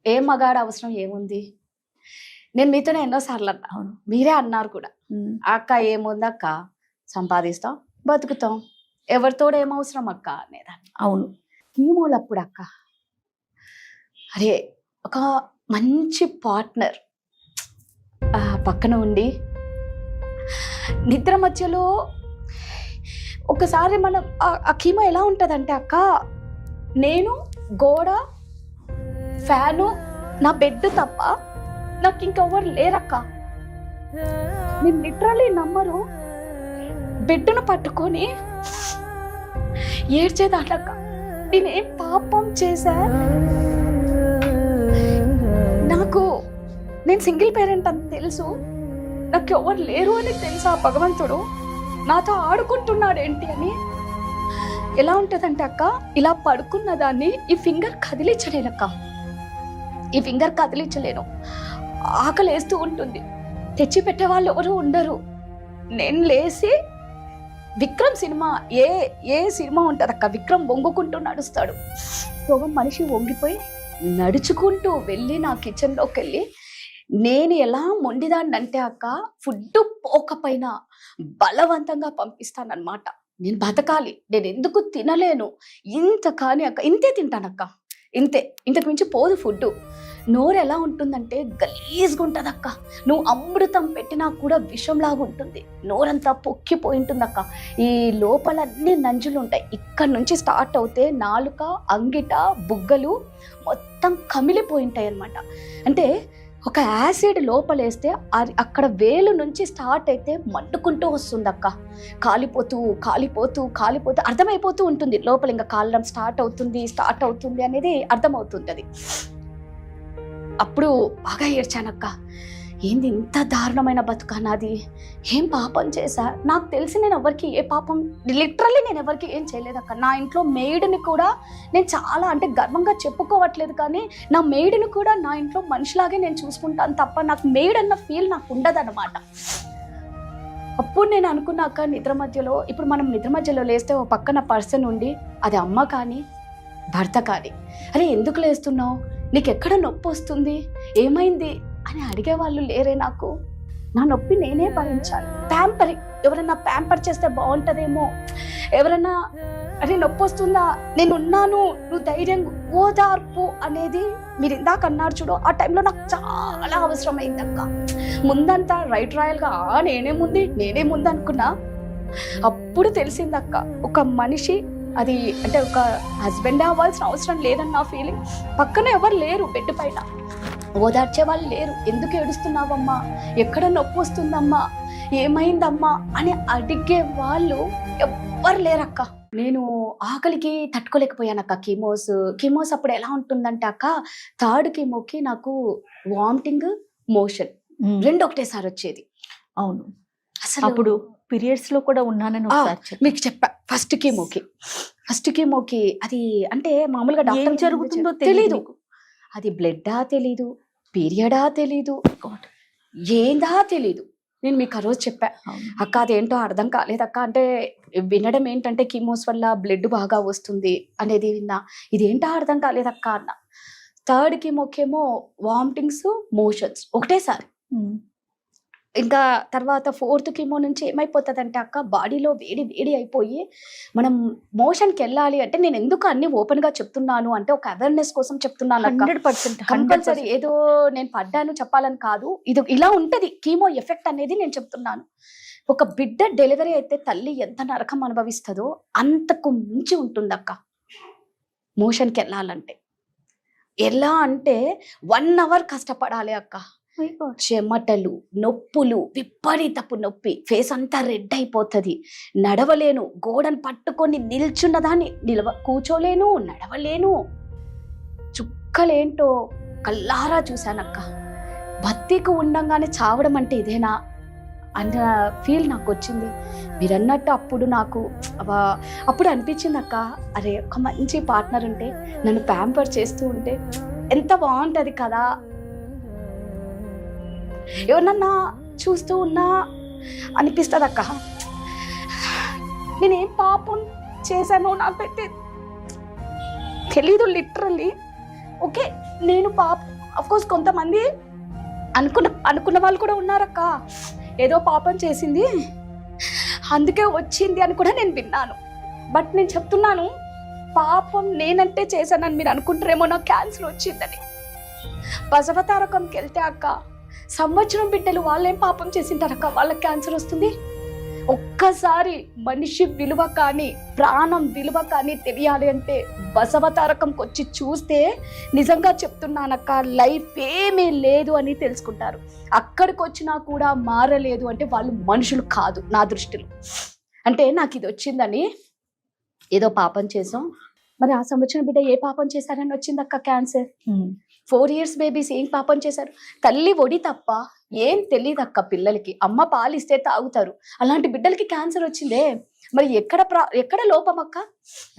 ఏ మగాడు అవసరం ఏముంది, నేను మీతోనే ఎన్నోసార్లు అన్నా, మీరే అన్నారు కూడా, అక్క ఏముంది అక్క, సంపాదిస్తాం బతుకుతాం, ఎవరితోడు ఏమవసరం అక్క అనేదాన్ని. అవును. కీమోలప్పుడు అక్క, అరే ఒక మంచి పార్ట్నర్ పక్కన ఉండి నిద్ర మధ్యలో ఒకసారి మనం ఆ కీమో ఎలా ఉంటుందంటే అక్క, నేను గోడ ఫ్యాను నా బెడ్ తప్ప నాకు ఇంకెవరు లేరక్క. నేను లిటరలీ నమ్మరు, బెడ్ను పట్టుకొని ఏడ్చేదానక్క. నేనేం పాపం చేశా, నేను సింగిల్ పేరెంట్ అని తెలుసు, నాకు ఎవరు లేరు అని తెలుసు. ఆ భగవంతుడు నాతో ఆడుకుంటున్నాడు ఏంటి అని. ఎలా ఉంటుందంటే అక్క, ఇలా పడుకున్న దాన్ని ఈ ఫింగర్ కదిలించలేనక్క, ఈ ఫింగర్ కదిలించలేను. ఆకలి వేస్తూ ఉంటుంది, తెచ్చి పెట్టే వాళ్ళు ఎవరు ఉండరు. నేను లేచి విక్రమ్ సినిమా ఏ సినిమా ఉంటుంది అక్క, విక్రమ్ వంగుకుంటూ నడుస్తాడు, సగం మనిషి వంగిపోయి నడుచుకుంటూ వెళ్ళి నా కిచెన్లోకి వెళ్ళి, నేను ఎలా మొండిదాన్ని అంటే అక్క, ఫుడ్ పోకపోయినా బలవంతంగా పంపిస్తానన్నమాట. నేను బతకాలి, నేను ఎందుకు తినలేను ఇంత కానీ అక్క, ఇంతే తింటానక్క, ఇంతే, ఇంతకు మించి పోదు ఫుడ్. నోరు ఎలా ఉంటుందంటే గలీజ్గా ఉంటుంది అక్క. నువ్వు అమృతం పెట్టినా కూడా విషంలాగా ఉంటుంది. నోరంతా పొక్కిపోయి ఉంటుంది అక్క. ఈ లోపలన్నీ నంజులు ఉంటాయి. ఇక్కడ నుంచి స్టార్ట్ అవుతే నాలుక, అంగిట, బుగ్గలు మొత్తం కమిలిపోయి ఉంటాయి అన్నమాట. అంటే ఒక యాసిడ్ లోపలేస్తే అక్కడ వేలు నుంచి స్టార్ట్ అయితే మండుకుంటూ వస్తుంది అక్క. కాలిపోతూ కాలిపోతూ కాలిపోతూ అర్థమైపోతూ ఉంటుంది లోపల. ఇంకా కాలడం స్టార్ట్ అవుతుంది అనేది అర్థమవుతుంది. అది అప్పుడు బాగా ఏడ్చానక్క. ఏంది ఇంత దారుణమైన బతుక నాది, ఏం పాపం చేశా? నాకు తెలిసి నేను ఎవరికి ఏ పాపం, లిటరల్లీ నేను ఎవరికి ఏం చేయలేదక్క. నా ఇంట్లో మెయిడ్ని కూడా నేను చాలా అంటే గర్వంగా చెప్పుకోవట్లేదు, కానీ నా మెయిడ్ని కూడా నా ఇంట్లో మనిషిలాగే నేను చూసుకుంటాను తప్ప నాకు మెయిడ్ అన్న ఫీల్ నాకు ఉండదన్నమాట. అప్పుడు నేను అనుకున్నాక నిద్ర మధ్యలో, ఇప్పుడు మనం నిద్ర మధ్యలో లేస్తే ఓ పక్కన పర్సన్ ఉండి, అది అమ్మ కానీ భర్త కానీ, అరే ఎందుకు లేస్తున్నావు, నీకు ఎక్కడ నొప్పి వస్తుంది, ఏమైంది అని అడిగే వాళ్ళు లేరే నాకు. నా నొప్పి నేనే భరించాలి. ప్యాంపరింగ్, ఎవరన్నా ప్యాంపర్ చేస్తే బాగుంటుందేమో, ఎవరన్నా అరే నొప్పి వస్తుందా, నేను ఉన్నాను, నువ్వు ధైర్యంగా, ఓదార్పు అనేది మీరు ఇందాక అన్నారు చూడు, ఆ టైంలో నాకు చాలా అవసరమైంది అక్క. ముందంతా రైట్ రాయల్గా నేనే ముందు అనుకున్నా. అప్పుడు తెలిసిందక్క, ఒక మనిషి అది అంటే ఒక హస్బెండ్ అవ్వాల్సిన అవసరం లేదన్న ఫీలింగ్. పక్కన ఎవరు లేరు, బెడ్ పైన ఓదార్చే వాళ్ళు లేరు. ఎందుకు ఏడుస్తున్నావమ్మా, ఎక్కడ నొప్పి వస్తుందమ్మా, ఏమైందమ్మా అని అడిగే వాళ్ళు ఎవ్వరు లేరక్క. నేను ఆకలికి తట్టుకోలేకపోయానక్క. కీమోస్ అప్పుడు ఎలా ఉంటుందంటే అక్క, థర్డ్ కీమోకి నాకు వామిటింగ్, మోషన్ రెండు ఒకటేసారి వచ్చేది. అవును, అసలు అప్పుడు పీరియడ్స్ లో కూడా ఉన్నానని మీకు చెప్పా. ఫస్ట్ కీమోకి అది అంటే మామూలుగా డాక్టర్ జరుగుతుందో తెలీదు. అది బ్లడ్డా తెలీదు, పీరియడా తెలీదు, ఏందా తెలీదు. నేను మీకు ఆ రోజు చెప్పా, అక్క అదేంటో అర్థం కాలేదక్క. అంటే వినడం ఏంటంటే కీమోస్ వల్ల బ్లడ్ బాగా వస్తుంది అనేది విన్నా, ఇదేంటో అర్థం కాలేదక్క అన్న. థర్డ్ కీమోకేమో వామిటింగ్స్, మోషన్స్ ఒకటేసారి. ఇంకా తర్వాత ఫోర్త్ కీమో నుంచి ఏమైపోతుందంటే అక్క, బాడీలో వేడి అయిపోయి మనం మోషన్కి వెళ్ళాలి అంటే, నేను ఎందుకు అన్ని ఓపెన్ గా చెప్తున్నాను అంటే ఒక అవేర్నెస్ కోసం చెప్తున్నాను అక్క. 100% కంపల్సరీ ఏదో నేను పడ్డాను చెప్పాలని కాదు, ఇది ఇలా ఉంటది కీమో ఎఫెక్ట్ అనేది నేను చెప్తున్నాను. ఒక బిడ్డ డెలివరీ అయితే తల్లి ఎంత నరకం అనుభవిస్తుందో అంతకు మించి ఉంటుంది అక్క మోషన్కి వెళ్ళాలంటే. ఎలా అంటే 1 hour కష్టపడాలి అక్క. చెమటలు, నొప్పులు, విపరీతపు నొప్పి, ఫేస్ అంతా రెడ్ అయిపోతుంది, నడవలేను, గోడను పట్టుకొని నిల్చున్నదాన్ని కూర్చోలేను, నడవలేను. చుక్కలేంటో కల్లారా చూశానక్క. బతికి ఉండంగానే చావడం అంటే ఇదేనా అన్న ఫీల్ నాకు వచ్చింది. మీరన్నట్టు అప్పుడు అనిపించింది అక్క, అరే ఒక మంచి పార్ట్నర్ ఉంటే, నన్ను ప్యాంపర్ చేస్తూ ఉంటే ఎంత బాగుంటుంది కదా. ఎవరన్నా చూస్తూ ఉన్నా అనిపిస్తుంది అక్క, నేనేం పాపం చేశానో నాకైతే తెలీదు లిటరల్లీ. ఓకే, నేను అఫ్కోర్స్ కొంతమంది అనుకున్న వాళ్ళు కూడా ఉన్నారక్క, ఏదో పాపం చేసింది అందుకే వచ్చింది అని కూడా నేను విన్నాను. బట్ నేను చెప్తున్నాను, పాపం నేనంటే చేశానని మీరు అనుకుంటారేమో, నాకు క్యాన్సర్ వచ్చిందని. బసవతారకంకి వెళ్తే అక్క, సంవత్సరం బిడ్డలు వాళ్ళేం పాపం చేసింటారక్క, వాళ్ళకి క్యాన్సర్ వస్తుంది. ఒక్కసారి మనిషి విలువ కానీ ప్రాణం విలువ కానీ తెలియాలి అంటే బసవతారకంకి వచ్చి చూస్తే నిజంగా చెప్తున్నానక్క, లైఫ్ ఏమీ లేదు అని తెలుసుకుంటారు. అక్కడికి వచ్చినా కూడా మారలేదు అంటే వాళ్ళు మనుషులు కాదు నా దృష్టిలో. అంటే నాకు ఇది వచ్చిందని ఏదో పాపం చేసాం, మరి ఆ సంవత్సరం బిడ్డ ఏ పాపం చేశారని వచ్చింది అక్క క్యాన్సర్. 4 years బేబీస్ ఏం పాపం చేశారు? తల్లి ఒడి తప్ప ఏం తెలియదు అక్క పిల్లలకి. అమ్మ పాలిస్తే తాగుతారు, అలాంటి బిడ్డలకి క్యాన్సర్ వచ్చిందే. మరి ఎక్కడ లోపం అక్క?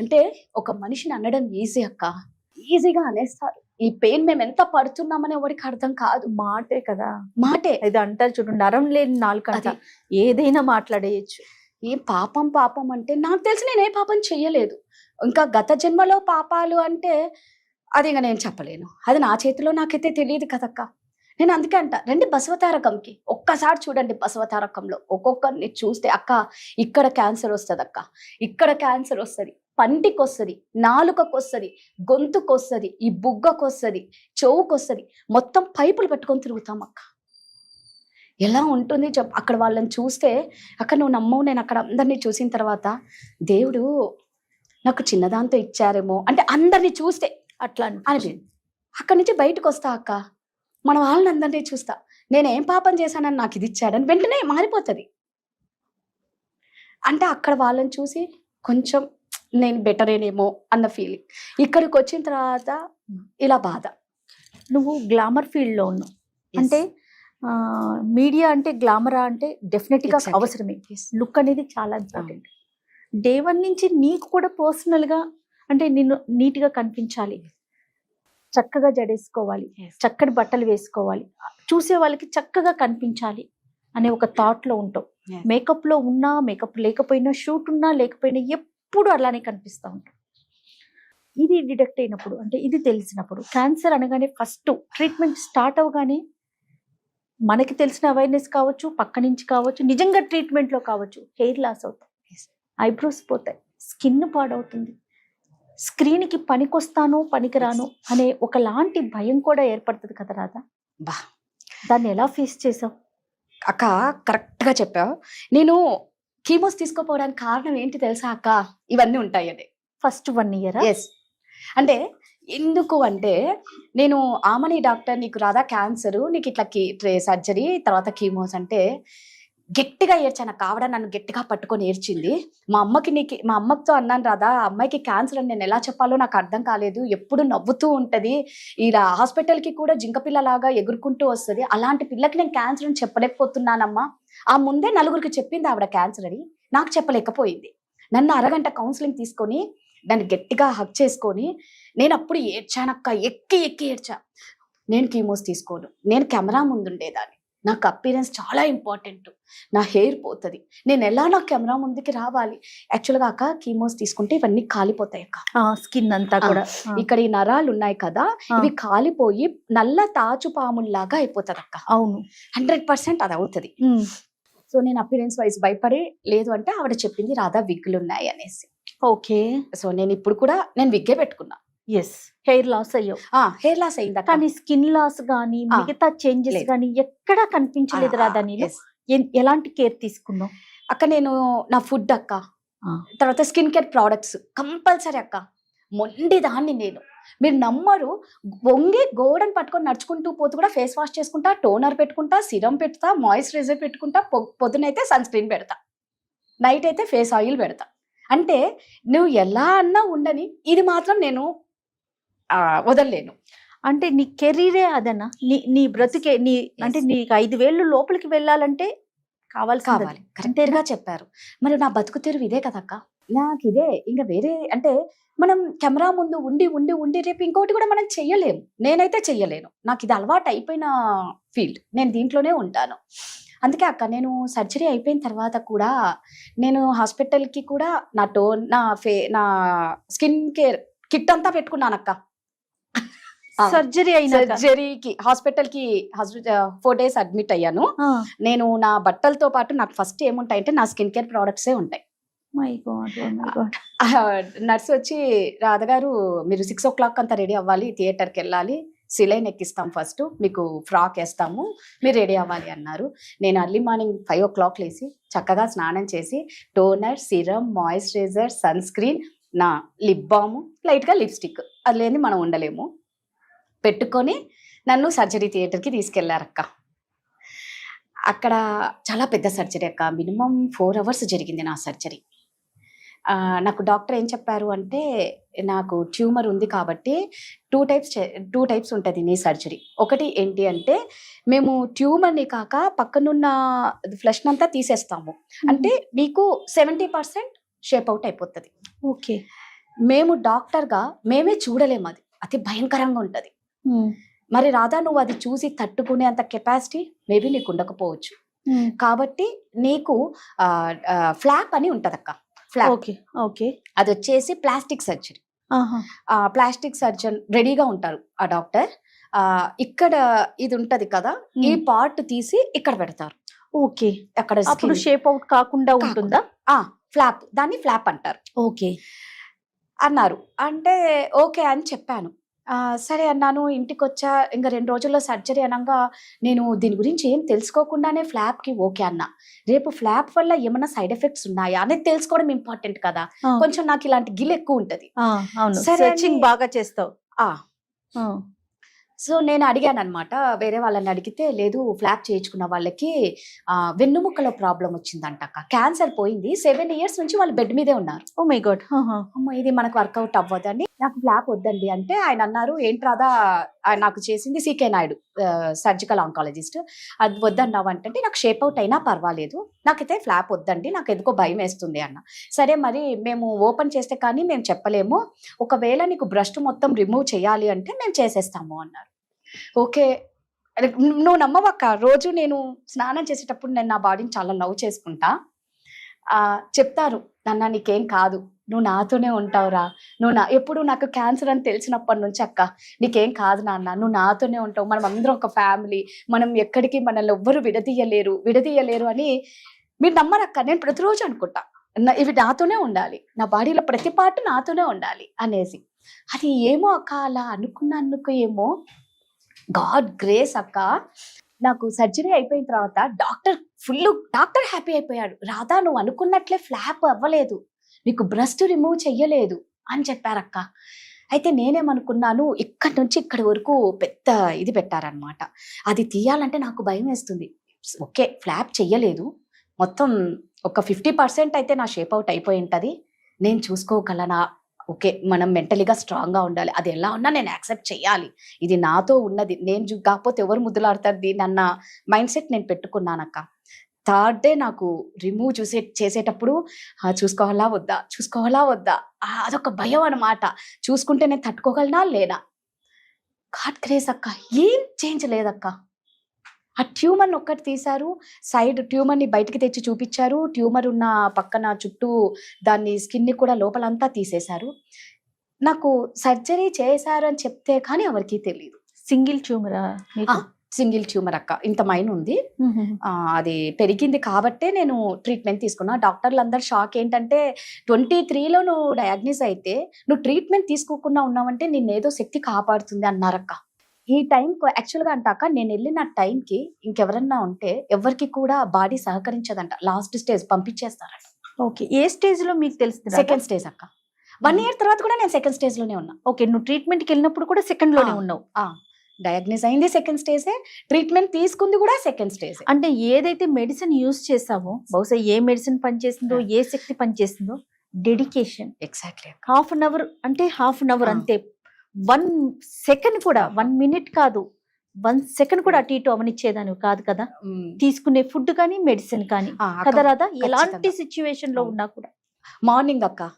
అంటే ఒక మనిషిని అనడం ఈజీ అక్క, ఈజీగా అనేస్తారు. ఈ పెయిన్ మేము ఎంత పడుతున్నామని ఎవరికి అర్థం కాదు. మాటే కదా, మాటే. ఇది అంటారు చూడు, నరం లేని నాలుక, ఏదైనా మాట్లాడేయచ్చు. ఏం పాపం అంటే నాకు తెలిసి నేను ఏ పాపం చెయ్యలేదు. ఇంకా గత జన్మలో పాపాలు అంటే అది ఇంకా నేను చెప్పలేను, అది నా చేతిలో నాకైతే తెలియదు కదక్క. నేను అందుకే అంట, రండి బసవతారకంకి ఒక్కసారి చూడండి. బసవతారకంలో ఒక్కొక్కరిని చూస్తే అక్క ఇక్కడ క్యాన్సర్ వస్తుంది అక్క, ఇక్కడ క్యాన్సర్ వస్తుంది, పంటికి వస్తుంది, నాలుకకు వస్తుంది, గొంతుకు వస్తుంది, ఈ బుగ్గకు వస్తుంది, చెవుకు వస్తుంది, మొత్తం పైపులు పెట్టుకొని తిరుగుతాం అక్క. ఎలా ఉంటుంది అక్కడ వాళ్ళని చూస్తే అక్క నువ్వు నమ్మవు, నేను అక్కడ అందరినీ చూసిన తర్వాత దేవుడు నాకు చిన్నదాంతో ఇచ్చారేమో అంటే అందరినీ చూస్తే అట్లా అనిపించింది. అక్కడి నుంచి బయటకు వస్తా అక్క, మన వాళ్ళని అందరినీ చూస్తా, నేనేం పాపం చేశానని నాకు ఇది ఇచ్చాడని వెంటనే మారిపోతుంది. అంటే అక్కడ వాళ్ళని చూసి కొంచెం నేను బెటరేనేమో అన్న ఫీలింగ్. ఇక్కడికి వచ్చిన తర్వాత ఇలా బాధ. నువ్వు గ్లామర్ ఫీల్డ్ లో ఉన్నావు అంటే మీడియా అంటే గ్లామరా అంటే డెఫినెట్ గా Exactly. అవసరమే. లుక్ అనేది చాలా ఇంపార్టెంట్. డే 1 నుంచి నీకు కూడా పర్సనల్ గా అంటే నిన్ను నీట్ గా కనిపించాలి, చక్కగా జడేసుకోవాలి, చక్కటి బట్టలు వేసుకోవాలి, చూసే వాళ్ళకి చక్కగా కనిపించాలి అనే ఒక థాట్ లో ఉంటావు. Yes. మేకప్ లో ఉన్నా మేకప్ లేకపోయినా, షూట్ ఉన్నా లేకపోయినా ఎప్పుడు అలానే కనిపిస్తూ ఉంటావు. ఇది డిటెక్ట్ అయినప్పుడు అంటే ఇది తెలిసినప్పుడు క్యాన్సర్ అనగానే ఫస్ట్ ట్రీట్మెంట్ స్టార్ట్ అవగానే మనకి తెలిసిన అవేర్నెస్ కావచ్చు, పక్క నుంచి కావచ్చు, నిజంగా ట్రీట్మెంట్ లో కావచ్చు, హెయిర్ లాస్ అవుతాయి, ఐబ్రోస్ పోతాయి, స్కిన్ పాడవుతుంది, స్క్రీన్ కి పనికొస్తాను పనికిరాను అనే ఒకలాంటి భయం కూడా ఏర్పడుతుంది కదా రాధా. బా దాన్ని ఎలా ఫేస్ చేసావు? అక్క కరెక్ట్ గా చెప్పావు. నేను కీమోస్ తీసుకోపోవడానికి కారణం ఏంటి తెలుసా అక్క? ఇవన్నీ ఉంటాయండి. ఫస్ట్ 1 year ఎస్, అంటే ఎందుకు అంటే నేను ఆమని డాక్టర్ నీకు రాదా క్యాన్సర్, నీకు ఇట్లా సర్జరీ తర్వాత కీమోస్ అంటే గట్టిగా ఏడ్చాను. కావడ నన్ను గట్టిగా పట్టుకొని ఏడ్చింది. మా అమ్మతో అన్నాను రాదా అమ్మాయికి క్యాన్సర్ అని నేను ఎలా చెప్పాలో నాకు అర్థం కాలేదు, ఎప్పుడు నవ్వుతూ ఉంటది, ఇలా హాస్పిటల్కి కూడా జింకపిల్లలాగా ఎగురుకుంటూ వస్తుంది, అలాంటి పిల్లకి నేను క్యాన్సర్ అని చెప్పలేకపోతున్నానమ్మా. ఆ ముందే నలుగురికి చెప్పింది ఆవిడ క్యాన్సర్ అని, నాకు చెప్పలేకపోయింది. నన్ను అరగంట కౌన్సిలింగ్ తీసుకొని దాన్ని గట్టిగా హక్ చేసుకొని నేను అప్పుడు ఏడ్చానక్క, ఎక్కి ఏడ్చా. నేను కీమోస్ తీసుకోను, నేను కెమెరా ముందుండేదాన్ని, నాకు అపీరెన్స్ చాలా ఇంపార్టెంట్, నా హెయిర్ పోతుంది, నేను ఎలా నా కెమెరా ముందుకి రావాలి. యాక్చువల్గా అక్క కీమోస్ తీసుకుంటే ఇవన్నీ కాలిపోతాయి అక్క, స్కిన్ అంతా కూడా ఇక్కడ ఈ నరాలు ఉన్నాయి కదా ఇవి కాలిపోయి నల్ల తాచు పాముల్లాగా అయిపోతుంది అక్క. అవును, 100% అది అవుతుంది. సో నేను అపీరెన్స్ వైజ్ భయపడి లేదు అంటే ఆవిడ చెప్పింది రాధా విగ్గులు ఉన్నాయి అనేసి. ఓకే, సో నేను ఇప్పుడు కూడా నేను విగ్గే పెట్టుకున్నా. ఎస్, హెయిర్ లాస్ అయ్యావు, హెయిర్ లాస్ అయింది కానీ స్కిన్ లాస్ గానీ మిగతా చేంజెస్ లేదు. గానీ ఎక్కడా కనిపించలేదు రాధా. నీలో ఎలాంటి కేర్ తీసుకున్నావు అక్క? నేను నా ఫుడ్ అక్క, తర్వాత స్కిన్ కేర్ ప్రోడక్ట్స్ కంపల్సరీ అక్క. మొండిదాన్ని నేను, మీరు నమ్మరు, వంగి గోడని పట్టుకొని నడుచుకుంటూ పోతూ కూడా ఫేస్ వాష్ చేసుకుంటా, టోనర్ పెట్టుకుంటా, సిరం పెడతా, మాయిశ్చరైజర్ పెట్టుకుంటా, పొద్దునైతే సన్ స్క్రీన్ పెడతా, నైట్ అయితే ఫేస్ ఆయిల్ పెడతా. అంటే నువ్వు ఎలా అన్నా ఉండని ఇది మాత్రం నేను వదలలేను. అంటే నీ కెరీరే అదన్నా, నీ బ్రతికే నీ అంటే నీకు 5,000 లోపలికి వెళ్ళాలంటే కావాలి. కరెక్ట్ గా చెప్పారు. మరి నా బతుకు తెరువు ఇదే కదక్క, నాకు ఇదే, ఇంకా వేరే అంటే మనం కెమెరా ముందు ఉండి ఉండి ఉండి రేపు ఇంకోటి కూడా మనం చెయ్యలేము. నేనైతే చెయ్యలేను, నాకు ఇది అలవాటు అయిపోయిన ఫీల్డ్, నేను దీంట్లోనే ఉంటాను. అందుకే అక్క నేను సర్జరీ అయిపోయిన తర్వాత కూడా నేను హాస్పిటల్కి కూడా నా స్కిన్ కేర్ కిట్ అంతా పెట్టుకున్నాను అక్క. సర్జరీకి హాస్పిటల్కి 4 days అడ్మిట్ అయ్యాను. నేను నా బట్టలతో పాటు నాకు ఫస్ట్ ఏముంటాయంటే నా స్కిన్ కేర్ ప్రోడక్ట్సే ఉంటాయి. నర్స్ వచ్చి రాధగారు మీరు 6 o'clock అంతా రెడీ అవ్వాలి, థియేటర్కి వెళ్ళాలి, సిలైన్ ఎక్కిస్తాం, ఫస్ట్ మీకు ఫ్రాక్ వేస్తాము, మీరు రెడీ అవ్వాలి అన్నారు. నేను ఎర్లీ మార్నింగ్ 5 o'clock లేసి చక్కగా స్నానం చేసి toner, serum, moisturiser, sunscreen, నా లిప్ బామ్, లైట్గా లిప్స్టిక్, అది లేని మనం ఉండలేము, పెట్టుకొని నన్ను సర్జరీ థియేటర్కి తీసుకెళ్లారక్క. అక్కడ చాలా పెద్ద సర్జరీ అక్క, మినిమం 4 hours జరిగింది నా సర్జరీ. నాకు డాక్టర్ ఏం చెప్పారు అంటే నాకు ట్యూమర్ ఉంది కాబట్టి 2 types ఉంటుంది నీ సర్జరీ. ఒకటి ఏంటి అంటే మేము ట్యూమర్ని కాక పక్కనున్న ఫ్లెష్ అంతా తీసేస్తాము, అంటే నీకు 70% షేప్ అవుట్ అయిపోతుంది. ఓకే, మేము డాక్టర్గా మేమే చూడలేము, అది అతి భయంకరంగా ఉంటుంది. మరి రాధా నువ్వు అది చూసి తట్టుకునే అంత కెపాసిటీ మేబీ నీకు ఉండకపోవచ్చు, కాబట్టి నీకు ఫ్లాప్ అని ఉంటది అక్క. ఫ్లాప్ అది వచ్చేసి ప్లాస్టిక్ సర్జరీ. ప్లాస్టిక్ సర్జన్ రెడీగా ఉంటారు ఆ డాక్టర్. ఇక్కడ ఇది ఉంటది కదా, ఈ పార్ట్ తీసి ఇక్కడ పెడతారు. ఓకే, అక్కడ షేప్ అవుట్ కాకుండా ఉంటుందా? ఫ్లాప్, దాన్ని ఫ్లాప్ అంటారు. ఓకే, అన్నారు. అంటే ఓకే అని చెప్పాను. సరే అన్నాను. ఇంటికొచ్చా. ఇంక 2 రోజుల్లో సర్జరీ అనంగా నేను దీని గురించి ఏం తెలుసుకోకుండానే ఫ్లాప్‌కి ఓకే అన్నా. రేపు ఫ్లాప్ వల్ల ఏమన్నా సైడ్ ఎఫెక్ట్స్ ఉన్నాయా అనేది తెలుసుకోవడం ఇంపార్టెంట్ కదా! ఆ, కొంచెం నాకు ఇలాంటి గిల్లెక్కువుంటది. ఆ, అవును. సరే అని సెర్చింగ్ బాగా చేస్తావు. ఆ! ఆ, సో, నేను అడిగాననమాట. వేరే వాళ్ళని అడిగితే, లేదు ఫ్లాప్ చేయించుకున్న వాళ్ళకి వెన్నుముక్కలో ప్రాబ్లమ్ వచ్చిందంటక్క. క్యాన్సర్ పోయింది. 7 ఇయర్స్ నుంచి వాళ్ళు బెడ్ మీదే ఉన్నారు. Oh my God. అమ్మ ఇది మనకు వర్కౌట్ అవ్వదని, నాకు ఫ్లాప్ వద్దండి అంటే ఆయన అన్నారు, ఏంటి రాధా నాకు చేసింది సీకే నాయుడు సర్జికల్ ఆంకాలజిస్ట్. అది వద్దన్నావంటే నాకు షేప్ అవుట్ అయినా పర్వాలేదు. నాకైతే ఫ్లాప్ వద్దండి. నాకు ఎందుకో భయం వేస్తుంది అన్న. సరే మరి మేము ఓపెన్ చేస్తే కానీ మేము చెప్పలేము. ఒకవేళ నీకు బ్రెస్ట్ మొత్తం రిమూవ్ చేయాలి అంటే మేము చేసేస్తాము అన్నారు. ఓకే. నువ్వు నమ్మవక్క. రోజు నేను స్నానం చేసేటప్పుడు నేను నా బాడీని చాలా లవ్ చేసుకుంటా. చెప్తారు, "నాన్న నీకేం కాదు. నువ్వు నాతోనే ఉంటావురా. ఎప్పుడు నాకు క్యాన్సర్ అని తెలిసినప్పటి నుంచి అక్క, నీకేం కాదు నాన్న. నువ్వు నాతోనే ఉంటావు. మనం అందరం ఒక ఫ్యామిలీ. మనం ఎక్కడికి మనల్ని ఎవ్వరు విడదీయలేరు" అని మీరు నమ్మరక్క. నేను ప్రతిరోజు అనుకుంటా. ఇవి నాతోనే ఉండాలి. నా బాడీలో ప్రతి పార్ట్ నాతోనే ఉండాలి అనేసి. అది ఏమో అక్క అలా అనుకున్నందుకు ఏమో గాడ్ గ్రేస్ అక్క. నాకు సర్జరీ అయిపోయిన తర్వాత డాక్టర్ హ్యాపీ అయిపోయాడు. రాధా నువ్వు అనుకున్నట్లే ఫ్లాప్ అవ్వలేదు, నీకు బ్రెస్ట్ రిమూవ్ చెయ్యలేదు అని చెప్పారక్క. అయితే నేనేమనుకున్నాను, ఇక్కడి నుంచి ఇక్కడి వరకు పెద్ద ఇది పెట్టారనమాట. అది తీయాలంటే నాకు భయం వేస్తుంది. ఓకే ఫ్లాప్ చెయ్యలేదు, మొత్తం ఒక 50% అయితే నా షేప్ అవుట్ అయిపోయి ఉంటది, నేను చూసుకోగలనా, ఓకే మనం మెంటలీగా స్ట్రాంగ్గా ఉండాలి, అది ఎలా ఉన్నా నేను యాక్సెప్ట్ చేయాలి, ఇది నాతో ఉన్నది, నేను కాకపోతే ఎవరు ముద్దులాడతారు దీన్ని అన్న మైండ్ సెట్ నేను పెట్టుకున్నానక్క. థర్డ్ డే నాకు రిమూవ్ చేసేటప్పుడు చూసుకోవాలా వద్దా అదొక భయం అనమాట. చూసుకుంటే నేను తట్టుకోగలనా లేనా. గాడ్ గ్రేస్ అక్క, ఏం చేంజ్ లేదక్క. ఆ ట్యూమర్ని ఒక్కటి తీశారు, సైడ్ ట్యూమర్ని బయటికి తెచ్చి చూపించారు, ట్యూమర్ ఉన్న పక్కన చుట్టూ దాన్ని స్కిన్ని కూడా లోపలంతా తీసేశారు. నాకు సర్జరీ చేశారు అని చెప్తే కానీ ఎవరికి తెలియదు. సింగిల్ ట్యూమరా? సింగిల్ ట్యూమర్ అక్క, ఇంత మైన్ ఉంది. అది పెరిగింది కాబట్టే నేను ట్రీట్మెంట్ తీసుకున్నా. డాక్టర్లు అందరు షాక్ ఏంటంటే 23లో నువ్వు డయాగ్నోస్ అయితే నువ్వు ట్రీట్మెంట్ తీసుకోకుండా ఉన్నావంటే నిన్నేదో శక్తి కాపాడుతుంది అన్నారక్క. ఈ టైంకి యాక్చువల్గా అంటాక నేను వెళ్ళిన టైంకి ఇంకెవరన్నా ఉంటే ఎవరికి కూడా బాడీ సహకరించదంట. లాస్ట్ స్టేజ్ పంపించేస్తారంట. ఓకే, ఏ స్టేజ్ లో మీకు తెలుస్తుంది? సెకండ్ స్టేజ్ అక్క. 1 year తర్వాత కూడా నేను సెకండ్ స్టేజ్ లోనే ఉన్నా. ఓకే, నువ్వు ట్రీట్మెంట్ కి వెళ్ళినప్పుడు కూడా సెకండ్ లోనే ఉన్నావు? డయాగ్నోస్ అయింది సెకండ్ స్టేజే, ట్రీట్మెంట్ తీసుకుంది కూడా సెకండ్ స్టేజ్. అంటే ఏదైతే మెడిసిన్ యూజ్ చేసావో, బహుశా ఏ మెడిసిన్ పనిచేసిందో, ఏ శక్తి పనిచేసిందో, dedication. Exactly. Half an hour అంతే. 1 సెకండ్ కూడా, 1 minute కాదు, 1 సెకండ్ కూడా అటు ఇటు అవనిచ్చేదాన్ని కాదు కదా. తీసుకునే ఫుడ్ కానీ మెడిసిన్ కానీ కదా రాదా, ఎలాంటి సిచ్యువేషన్ లో ఉన్నా కూడా. మార్నింగ్ అక్క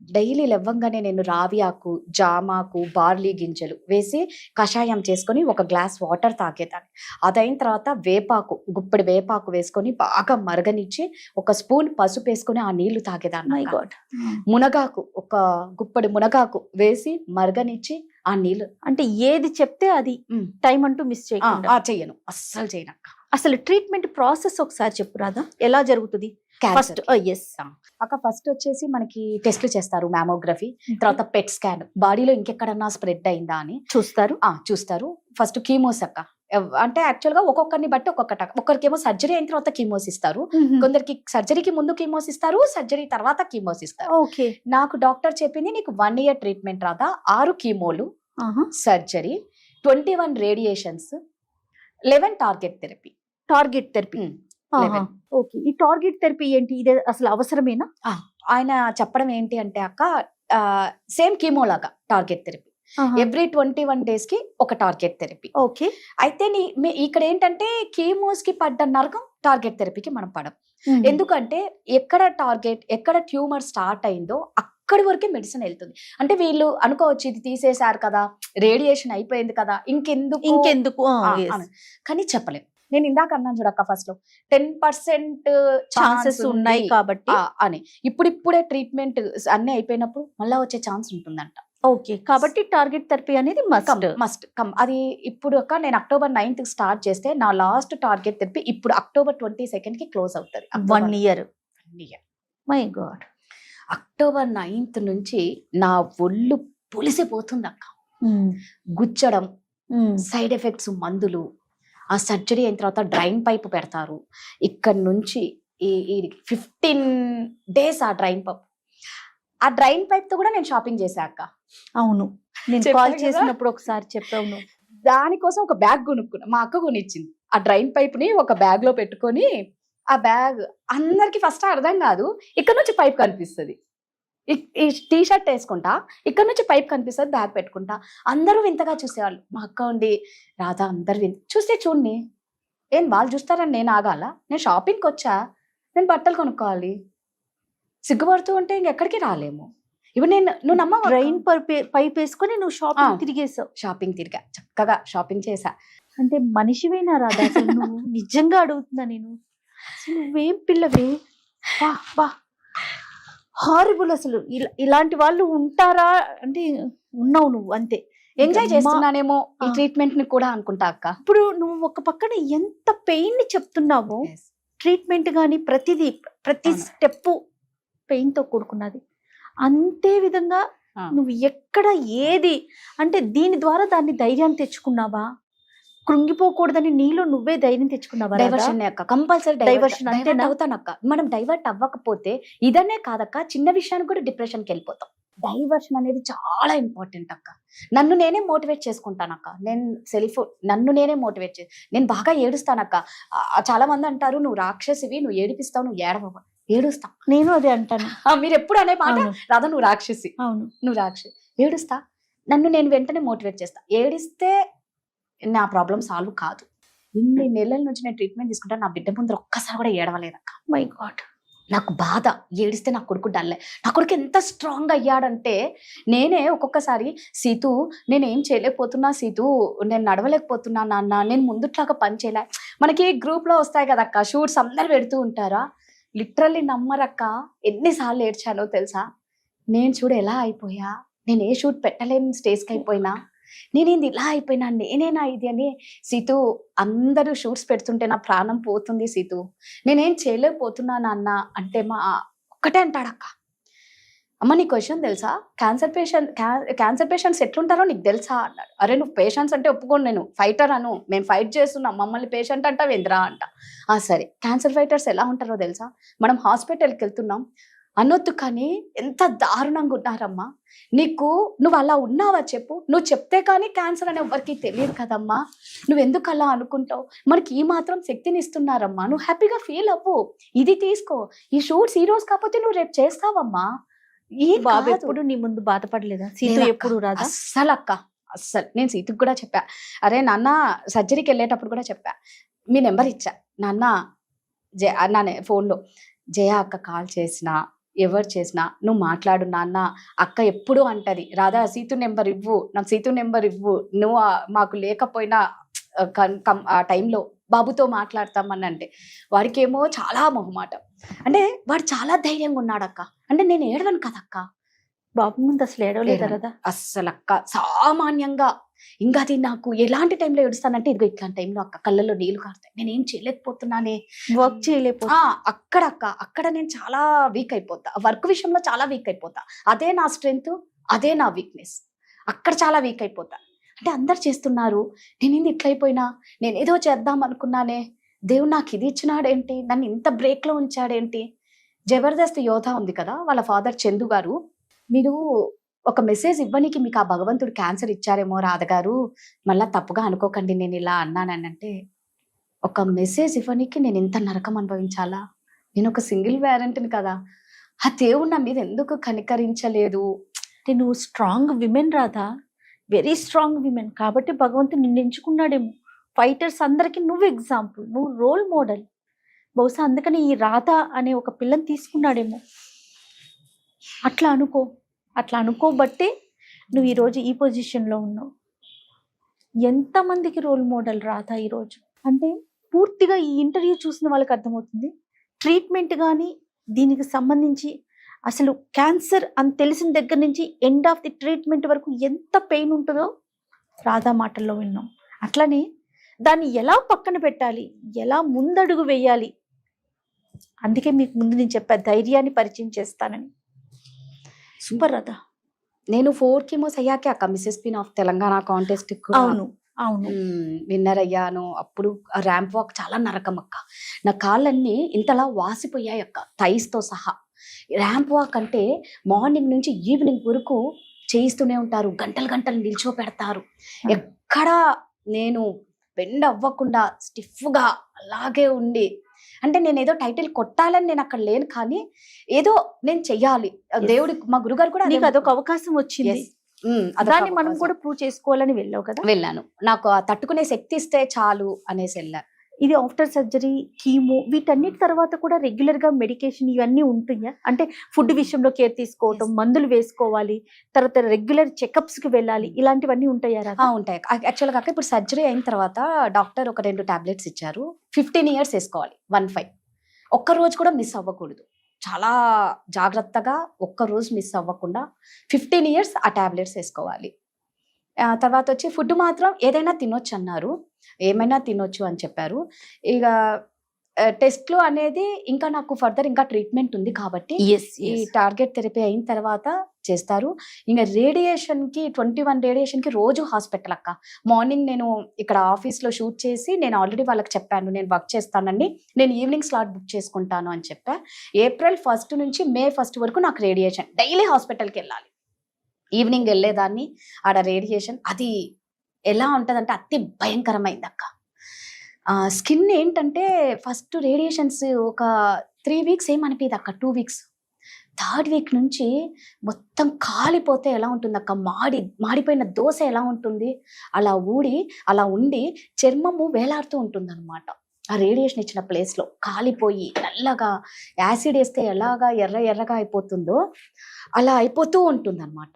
డైలీ లేవగానే నేను రావి ఆకు, జామాకు, బార్లీ గింజలు వేసి కషాయం చేసుకొని ఒక గ్లాస్ వాటర్ తాగేదాన్ని. అదైన తర్వాత గుప్పెడి వేపాకు వేసుకొని బాగా మరగనిచ్చి ఒక స్పూన్ పసుపు వేసుకొని ఆ నీళ్లు తాగేదాన్ని. మునగాకు, ఒక గుప్పెడి మునగాకు వేసి మరగనిచ్చి ఆ నీళ్లు. అంటే ఏది చెప్తే అది టైం అంటూ మిస్ చెయ్యను, అస్సలు చేయనక్క. అసలు ట్రీట్మెంట్ ప్రాసెస్ ఒకసారి చెప్పు రాదా, ఎలా జరుగుతుంది? ఫస్ట్ ఫస్ట్ వచ్చేసి మనకి టెస్ట్లు చేస్తారు, మ్యామోగ్రఫీ, తర్వాత పెట్ స్కాన్, బాడీలో ఇంకెక్కడన్నా స్ప్రెడ్ అయిందా అని చూస్తారు. ఫస్ట్ కీమోస్ అక్క. అంటే యాక్చువల్ గా ఒక్కొక్కరిని బట్టి ఒక్కరికేమో సర్జరీ అయిన తర్వాత కీమోస్ ఇస్తారు, కొందరికి సర్జరీకి ముందు కీమోస్ ఇస్తారు, సర్జరీ తర్వాత కీమోస్ ఇస్తారు. నాకు డాక్టర్ చెప్పింది, నీకు 1 year ట్రీట్మెంట్ రాదా, 6 కీమోలు, surgery, 21 radiations, 11 target therapy. Okay, ఈ టార్గెట్ థెరపీ ఏంటి, ఇది అసలు అవసరమేనా? ఆయన చెప్పడం ఏంటి అంటే అక్క, సేమ్ కీమో లాగా టార్గెట్ థెరపీ, ఎవ్రీ 21 days కి ఒక టార్గెట్ థెరపీ. ఓకే, అయితే ఇక్కడ ఏంటంటే కీమోస్ కి పడ్డ నరకం టార్గెట్ థెరపీకి మనం పడం. ఎందుకంటే ఎక్కడ ట్యూమర్ స్టార్ట్ అయిందో అక్కడి వరకే మెడిసిన్ వెళ్తుంది. అంటే వీళ్ళు అనుకోవచ్చు, ఇది తీసేశారు కదా, రేడియేషన్ అయిపోయింది కదా, ఇంకెందుకు కానీ చెప్పలేము. నేను ఇందాక అన్నాను చూడక్క, ఫస్ట్ లో 10% ఛాన్సెస్ ఉన్నాయి కాబట్టి అని, ఇప్పుడిప్పుడే ట్రీట్మెంట్ అన్ని అయిపోయినప్పుడు మళ్ళా వచ్చే ఛాన్స్ ఉంటుందంట. ఓకే, కాబట్టి టార్గెట్ థెరపీ అనేది మస్ట్ కమ్. అది ఇప్పుడు నేను October 9th స్టార్ట్ చేస్తే నా లాస్ట్ టార్గెట్ థెరపీ ఇప్పుడు October 22nd కి క్లోజ్ అవుతుంది. 1 year. My God. October 9th నుంచి నా ఒళ్ళు పులిసిపోతుంది అక్క. గుచ్చడం, సైడ్ ఎఫెక్ట్స్, మందులు, ఆ సర్జరీ అయిన తర్వాత డ్రైన్ పైప్ పెడతారు. ఇక్కడ నుంచి ఈ 15 days ఆ డ్రైన్ పైప్ తో కూడా నేను షాపింగ్ చేశా అక్క. అవును, నేను చెప్పా కాల్ కదా? చేసినప్పుడు ఒకసారి చెప్పావు నువ్వు. దానికోసం ఒక బ్యాగ్ కొనుక్కున్నా, మా అక్క కొనిచ్చింది. ఆ డ్రైన్ పైప్ ని ఒక బ్యాగ్ లో పెట్టుకొని, ఆ బ్యాగ్ అందరికి ఫస్ట్ అర్థం కాదు, ఇక్కడ నుంచి పైప్ కనిపిస్తుంది. ఈ టీ షర్ట్ వేసుకుంటా, ఇక్కడ నుంచి పైప్ కనిపిస్తుంది, బ్యాగ్ పెట్టుకుంటా. అందరూ వింతగా చూసేవాళ్ళు. మా అక్క ఉండి, రాధా అందరు చూస్తే చూడండి, ఏం వాళ్ళు చూస్తారని నేను ఆగాల? నేను షాపింగ్కి వచ్చా, నేను బట్టలు కొనుక్కోవాలి. సిగ్గుపడుతూ ఉంటే ఇంకెక్కడికి రాలేము. ఇప్పుడు నువ్వు నమ్మ డ్రైన్ పైప్ వేసుకొని నువ్వు షాపింగ్ తిరిగేసావు. షాపింగ్ తిరిగా, చక్కగా షాపింగ్ చేశా. అంటే మనిషివేనా రాదా అసలు నువ్వు? నిజంగా అడుగుతున్నా నేను, అసలు నువ్వేం పిల్లవే? వా వా, హారిబుల్. అసలు ఇలాంటి వాళ్ళు ఉంటారా అంటే ఉన్నావు నువ్వు, అంతే. ఎంజాయ్ చేస్తున్నానేమో ఈ ట్రీట్మెంట్ ని కూడా అనుకుంటా అక్క. ఇప్పుడు నువ్వు ఒక పక్కన ఎంత పెయిన్ ని చెప్తున్నావో, ట్రీట్మెంట్ కానీ ప్రతి అవును. స్టెప్ పెయిన్ తో కూడుకున్నది. అంతే విధంగా నువ్వు ఎక్కడ ఏది అంటే దీని ద్వారా దాన్ని ధైర్యాన్ని తెచ్చుకున్నావా? కృంగిపోకూడదని నీలో నువ్వే ధైర్యం తెచ్చుకున్నావా? డైవర్షన్ అక్క, కంపల్సరీ డైవర్షన్ డైవర్ట్ అంతేనా? అవుతానక్క. మనం డైవర్ట్ అవ్వకపోతే ఇదనే కాదక్క, చిన్న విషయానికి కూడా డిప్రెషన్కి వెళ్ళిపోతాం. డైవర్షన్ అనేది చాలా ఇంపార్టెంట్ అక్క. నన్ను నేనే మోటివేట్ చేసుకుంటానక్క. నన్ను నేనే మోటివేట్ నేను బాగా ఏడుస్తానక్క. చాలా మంది అంటారు, నువ్వు రాక్షసివి, నువ్వు ఏడిపిస్తావు, నువ్వు ఏడవ. ఏడుస్తా, నేను అదే అంటాను. మీరు ఎప్పుడు అనే మాట, అవును. రాధా నువ్వు రాక్షసి, అవును, నువ్వు రాక్షసి. ఏడుస్తా, నన్ను నేను వెంటనే మోటివేట్ చేస్తా. ఏడిస్తే నా ప్రాబ్లం సాల్వ్ కాదు. ఇన్ని నెలల నుంచి నేను ట్రీట్మెంట్ తీసుకుంటా, నా బిడ్డ ముందర ఒక్కసారి కూడా ఏడవలేదక్క. మై గాడ్, నాకు బాధ. ఏడిస్తే నా కొడుకు డల్లే. నా కొడుకు ఎంత స్ట్రాంగ్ అయ్యాడంటే, నేనే ఒక్కొక్కసారి, సీతు నేనేం చేయలేకపోతున్నా, సీతు నేను నడవలేకపోతున్నా నాన్న, నేను ముందుట్లాగా పని చేయలే. మనకి గ్రూప్ లో వస్తాయి కదక్క షూట్స్, అందరు పెడుతూ ఉంటారా. లిటరల్లీ నమ్మరక్క, ఎన్నిసార్లు ఏడ్చానో తెలుసా. నేను చూడు ఎలా అయిపోయా, నేను ఏ షూట్ పెట్టలేని స్టేజ్కి అయిపోయినా, నేనేంది ఇలా అయిపోయినా, నేనేనా ఇది అని. సీతు అందరూ షూట్స్ పెడుతుంటే నా ప్రాణం పోతుంది సీతు, నేనేం చేయలేకపోతున్నా నాన్న అంటే, మా ఒక్కటే అంటాడక్క, అమ్మ నీ క్వశ్చన్ తెలుసా, క్యాన్సర్ పేషెంట్స్ ఎట్లుంటారో నీకు తెలుసా అన్నాడు. అరే నువ్వు పేషెంట్స్ అంటే ఒప్పుకోను, నేను ఫైటర్ అను, మేము ఫైట్ చేస్తున్నాం, మమ్మల్ని పేషెంట్ అంటావు ఏంద్రా అంట. సరే, క్యాన్సర్ ఫైటర్స్ ఎలా ఉంటారో తెలుసా, మనం హాస్పిటల్కి వెళ్తున్నాం అనొద్దు, కానీ ఎంత దారుణంగా ఉన్నారమ్మా. నువ్వు అలా ఉన్నావా చెప్పు, నువ్వు చెప్తే కానీ క్యాన్సర్ అని ఎవ్వరికి తెలియదు కదమ్మా, నువ్వెందుకు అలా అనుకుంటావు, మనకి ఈ మాత్రం శక్తిని ఇస్తున్నారమ్మా, నువ్వు హ్యాపీగా ఫీల్ అవ్వు, ఇది తీసుకో, ఈ షూట్స్ ఈ రోజు కాకపోతే నువ్వు రేపు చేస్తావమ్మా. ఈ బాబు ఎప్పుడు నీ ముందు బాధపడలేదా? సీత ఎప్పుడు రాదా? అస్సలు అక్క, అస్సలు. నేను సీతకు కూడా చెప్పా, అరే నాన్న సర్జరీకి వెళ్ళేటప్పుడు కూడా చెప్పా, మీ నెంబర్ ఇచ్చా నాన్న ఫోన్లో, జయ అక్క కాల్ చేసినా ఎవరు చేసినా నువ్వు మాట్లాడు నాన్న. అక్క ఎప్పుడు అంటది, రాధా సీతు నెంబర్ ఇవ్వు, నాకు సీతు నెంబర్ ఇవ్వు, నువ్వు మాకు లేకపోయినా ఆ టైంలో బాబుతో మాట్లాడతామని అంటే, వాడికేమో చాలా మొహమాటం. అంటే వాడు చాలా ధైర్యంగా ఉన్నాడక్క. అంటే నేను ఏడవను కదక్క, బాబు ముందు అసలు ఏడవలేదు కదా? అస్సలు అక్క, సామాన్యంగా. ఇంకా అది నాకు ఎలాంటి టైంలో ఏడుస్తానంటే, ఇదిగో ఇట్లాంటి టైంలో అక్క కళ్ళల్లో నీళ్లు కారుతాయి, నేనేం చేయలేకపోతున్నానే, వర్క్ చేయలేకపోతే. అక్కడ నేను చాలా వీక్ అయిపోతా, వర్క్ విషయంలో చాలా వీక్ అయిపోతా. అదే నా స్ట్రెంగ్త్, అదే నా వీక్నెస్. అక్కడ చాలా వీక్ అయిపోతా. అంటే అందరు చేస్తున్నారు, నేనేంది ఇట్లయిపోయినా, నేనేదో చేద్దాం అనుకున్నానే, దేవుడు నాకు ఇది ఇచ్చినాడేంటి, నన్ను ఇంత బ్రేక్లో ఉంచాడేంటి. జబర్దస్త్ యోధ ఉంది కదా, వాళ్ళ ఫాదర్ చందు గారు, మీరు ఒక మెసేజ్ ఇవ్వనికి మీకు ఆ భగవంతుడు క్యాన్సర్ ఇచ్చారేమో రాధగారు, మళ్ళా తప్పుగా అనుకోకండి నేను ఇలా అన్నానని అంటే, ఒక మెసేజ్ ఇవ్వనికి నేను ఇంత నరకం అనుభవించాలా, నేను ఒక సింగిల్ పేరెంట్ని కదా, ఆ దేవుడు నా మీద ఎందుకు కనికరించలేదు. అంటే నువ్వు strong women Radha, very strong women, కాబట్టి భగవంతుడు నిన్ను ఎంచుకున్నాడేమో. ఫైటర్స్ అందరికీ నువ్వు ఎగ్జాంపుల్, నువ్వు రోల్ మోడల్. బహుశా అందుకని ఈ రాధ అనే ఒక పిల్లని తీసుకున్నాడేమో. అట్లా అనుకోబట్టే నువ్వు ఈరోజు ఈ పొజిషన్లో ఉన్నావు. ఎంతమందికి రోల్ మోడల్ రాధా ఈరోజు అంటే, పూర్తిగా ఈ ఇంటర్వ్యూ చూసిన వాళ్ళకి అర్థమవుతుంది. ట్రీట్మెంట్ కానీ దీనికి సంబంధించి అసలు క్యాన్సర్ అని తెలిసిన దగ్గర నుంచి ఎండ్ ఆఫ్ ది ట్రీట్మెంట్ వరకు ఎంత పెయిన్ ఉంటుందో రాధా మాటల్లో విన్నాం. అట్లనే దాన్ని ఎలా పక్కన పెట్టాలి, ఎలా ముందడుగు వేయాలి, అందుకే మీకు ముందు నేను చెప్పా ధైర్యాన్ని పరిచయం చేస్తానని. సూపర్ రాధా. నేను 4 కీమోస్ అయ్యాకే అక్క Mrs queen of Telangana contest అవును అవును. విన్నర్ అయ్యాను. అప్పుడు ఆ ర్యాంప్ వాక్ చాలా నరకం అక్క. నా కాళ్ళన్నీ ఇంతలా వాసిపోయాయి అక్క, థైస్ తో సహా. ర్యాంప్ వాక్ అంటే మార్నింగ్ నుంచి ఈవినింగ్ వరకు చేయిస్తూనే ఉంటారు, గంటలు గంటలు నిల్చోపెడతారు. ఎక్కడ నేను బెండ్ అవ్వకుండా స్టిఫ్గా అలాగే ఉండి, అంటే నేను ఏదో టైటిల్ కొట్టాలని నేను అక్కడ లేను, కానీ ఏదో నేను చెయ్యాలి. దేవుడి మా గురుగారు కూడా నీకు అదొక అవకాశం వచ్చింది, దాన్ని మనం కూడా ప్రూవ్ చేసుకోవాలని వెళ్ళావు కదా. వెళ్ళాను. నాకు ఆ తట్టుకునే శక్తి ఇస్తే చాలు అనేసి వెళ్ళా. ఇది ఆఫ్టర్ సర్జరీ, కీమో, వీటన్నిటి తర్వాత కూడా రెగ్యులర్ గా మెడికేషన్ ఇవన్నీ ఉంటున్నాయా? అంటే ఫుడ్ విషయంలో కేర్ తీసుకోవటం, మందులు వేసుకోవాలి, తర్వాత రెగ్యులర్ చెకప్స్ కి వెళ్ళాలి, ఇలాంటివన్నీ ఉంటాయా? ఉంటాయి. యాక్చువల్గా కాక ఇప్పుడు సర్జరీ అయిన తర్వాత డాక్టర్ ఒక 2 టాబ్లెట్స్ ఇచ్చారు. 15 years వేసుకోవాలి, 15. ఒక్క రోజు కూడా మిస్ అవ్వకూడదు. చాలా జాగ్రత్తగా ఒక్క రోజు మిస్ అవ్వకుండా 15 years ఆ టాబ్లెట్స్ వేసుకోవాలి. తర్వాత వచ్చి ఫుడ్ మాత్రం ఏదైనా తినొచ్చు అన్నారు, ఏమైనా తినొచ్చు అని చెప్పారు. ఇక టెస్ట్లు అనేది ఇంకా నాకు ఫర్దర్ ఇంకా ట్రీట్మెంట్ ఉంది కాబట్టి ఈ టార్గెట్ థెరపీ అయిన తర్వాత చేస్తారు. ఇంకా రేడియేషన్కి 21 రేడియేషన్కి రోజు హాస్పిటల్ అక్క. మార్నింగ్ నేను ఇక్కడ ఆఫీస్లో షూట్ చేసి నేను ఆల్రెడీ వాళ్ళకి చెప్పాను, నేను వర్క్ చేస్తానండి, నేను ఈవినింగ్ స్లాట్ బుక్ చేసుకుంటాను అని చెప్పా. April 1st నుంచి May 1st వరకు నాకు రేడియేషన్, డైలీ హాస్పిటల్కి వెళ్ళాలి. ఈవినింగ్ వెళ్ళేదాన్ని, ఆడ రేడియేషన్ అది ఎలా ఉంటుందంటే అతి భయంకరమైంది అక్క. స్కిన్ ఏంటంటే ఫస్ట్ రేడియేషన్స్ ఒక 3 weeks ఏమనిపించదు అక్క, 2 weeks. 3rd week నుంచి మొత్తం కాలిపోతే ఎలా ఉంటుంది అక్క, మాడిపోయిన దోశ ఎలా ఉంటుంది అలా ఊడి అలా ఉండి చర్మము వేలాడుతూ ఉంటుంది అనమాట. ఆ రేడియేషన్ ఇచ్చిన ప్లేస్లో కాలిపోయి నల్లగా, యాసిడ్ వేస్తే ఎలాగా ఎర్రగా అయిపోతుందో అలా అయిపోతూ ఉంటుంది అనమాట.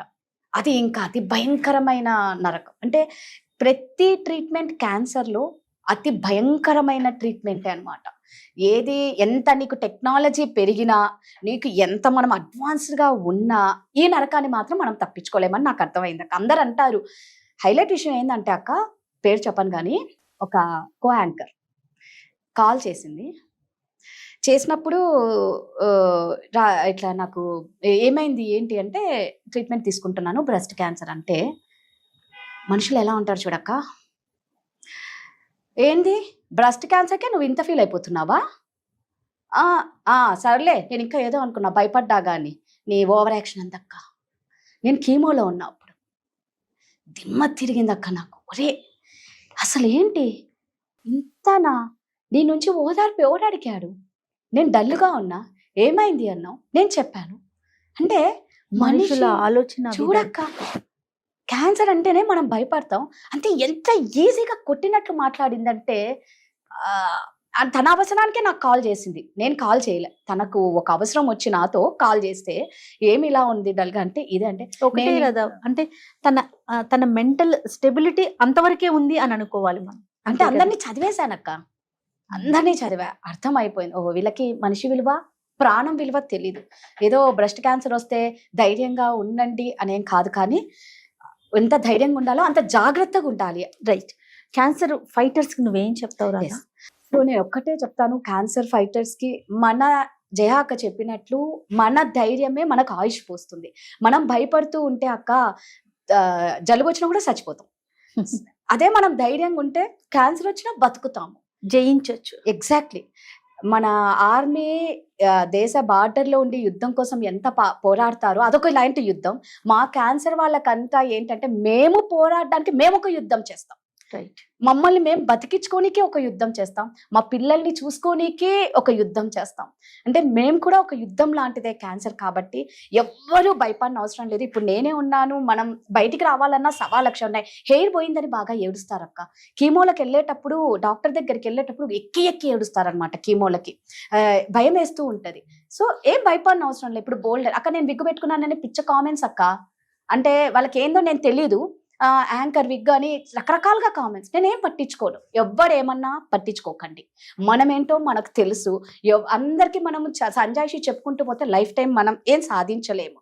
అది ఇంకా అతి భయంకరమైన నరకం. అంటే ప్రతి ట్రీట్మెంట్ క్యాన్సర్లో అతి భయంకరమైన ట్రీట్మెంటే అనమాట. ఏది ఎంత నీకు టెక్నాలజీ పెరిగినా, నీకు ఎంత మనం అడ్వాన్స్డ్గా ఉన్నా, ఈ నరకాన్ని మాత్రం మనం తప్పించుకోలేమని నాకు అర్థమైంది అక్క. అందరు అంటారు. హైలైట్ విషయం ఏంటంటే అక్క, పేరు చెప్పను కానీ, ఒక కో యాంకర్ కాల్ చేసింది. చేసినప్పుడు ఇట్లా నాకు ఏమైంది ఏంటి అంటే, ట్రీట్మెంట్ తీసుకుంటున్నాను బ్రెస్ట్ క్యాన్సర్ అంటే, మనుషులు ఎలా ఉంటారు చూడక్క, ఏంది బ్రెస్ట్ క్యాన్సర్కే నువ్వు ఇంత ఫీల్ అయిపోతున్నావా? సర్లే, నేను ఇంకా ఏదో అనుకున్నా, భయపడ్డా కానీ నీ ఓవర్ యాక్షన్ అంతక్క. నేను కీమోలో ఉన్నా అప్పుడు, దిమ్మ తిరిగింది అక్క నాకు. ఒరే అసలు ఏంటి ఇంతనా, నీ నుంచి ఓదార్పు ఎవడు అడిగాడు? నేను డల్గా ఉన్నా, ఏమైంది అన్నావు, నేను చెప్పాను. అంటే మనుషుల ఆలోచన చూడక్క, క్యాన్సర్ అంటేనే మనం భయపడతాం. అంటే ఎంత ఈజీగా కొట్టినట్లు మాట్లాడిందంటే, తన అవసరానికే నాకు కాల్ చేసింది, నేను కాల్ చేయలే. తనకు ఒక అవసరం వచ్చి నాతో కాల్ చేస్తే, ఏమి ఇలా ఉంది డల్గా అంటే, ఇదే అంటే ఒకటే కదా, అంటే తన మెంటల్ స్టెబిలిటీ అంతవరకే ఉంది అని అనుకోవాలి మనం. అంటే అందరినీ చదివేశానక్క, అందరినీ చదివా, అర్థం అయిపోయింది. ఓ వీళ్ళకి మనిషి విలువ, ప్రాణం విలువ తెలీదు. ఏదో బ్రెస్ట్ క్యాన్సర్ వస్తే ధైర్యంగా ఉండండి అనేం కాదు, కానీ ఎంత ధైర్యంగా ఉండాలో అంత జాగ్రత్తగా ఉండాలి. రైట్. క్యాన్సర్ ఫైటర్స్ కి నువ్వేం చెప్తావు రా? సో నేను ఒక్కటే చెప్తాను, క్యాన్సర్ ఫైటర్స్ కి మన జయ అక్క చెప్పినట్లు మన ధైర్యమే మనకు ఆయుష్ పోస్తుంది. మనం భయపడుతూ ఉంటే అక్క, జలుబు వచ్చినా కూడా చచ్చిపోతాం. అదే మనం ధైర్యంగా ఉంటే క్యాన్సర్ వచ్చినా బతుకుతాము, జయించవచ్చు. ఎగ్జాక్ట్లీ. మన ఆర్మీ దేశ బార్డర్లో ఉండి యుద్ధం కోసం ఎంత పోరాడతారో అదొక ఇలాంటి యుద్ధం. మా క్యాన్సర్ వాళ్ళకంతా ఏంటంటే, మేము పోరాడడానికి మేము ఒక యుద్ధం చేస్తాం. రైట్. మమ్మల్ని మేము బతికించుకోనికే ఒక యుద్ధం చేస్తాం, మా పిల్లల్ని చూసుకోనికే ఒక యుద్ధం చేస్తాం. అంటే మేము కూడా ఒక యుద్ధం లాంటిదే క్యాన్సర్. కాబట్టి ఎవ్వరూ భయపడిన అవసరం లేదు. ఇప్పుడు నేనే ఉన్నాను, మనం బయటికి రావాలన్నా 1,00,000 ఉన్నాయి. హెయిర్ పోయిందని బాగా ఏడుస్తారక్క. కీమోలకు వెళ్ళేటప్పుడు, డాక్టర్ దగ్గరికి వెళ్ళేటప్పుడు ఎక్కి ఏడుస్తారనమాట. కీమోలకి భయం వేస్తూ ఉంటది. సో ఏం భయపడిన అవసరం లేదు. ఇప్పుడు బోల్డర్ అక్క, నేను విగ్గు పెట్టుకున్నానని పిచ్చ కామెంట్స్ అక్క. అంటే వాళ్ళకి ఏందో నేను తెలీదు, యాంకర్ విగ్ అని రకరకాలుగా కామెంట్స్. నేనేం పట్టించుకోను, ఎవ్వడేమన్నా పట్టించుకోకండి. మనమేంటో మనకు తెలుసు. అందరికీ మనం సంజాయిషి చెప్పుకుంటూ పోతే లైఫ్ టైం మనం ఏం సాధించలేము.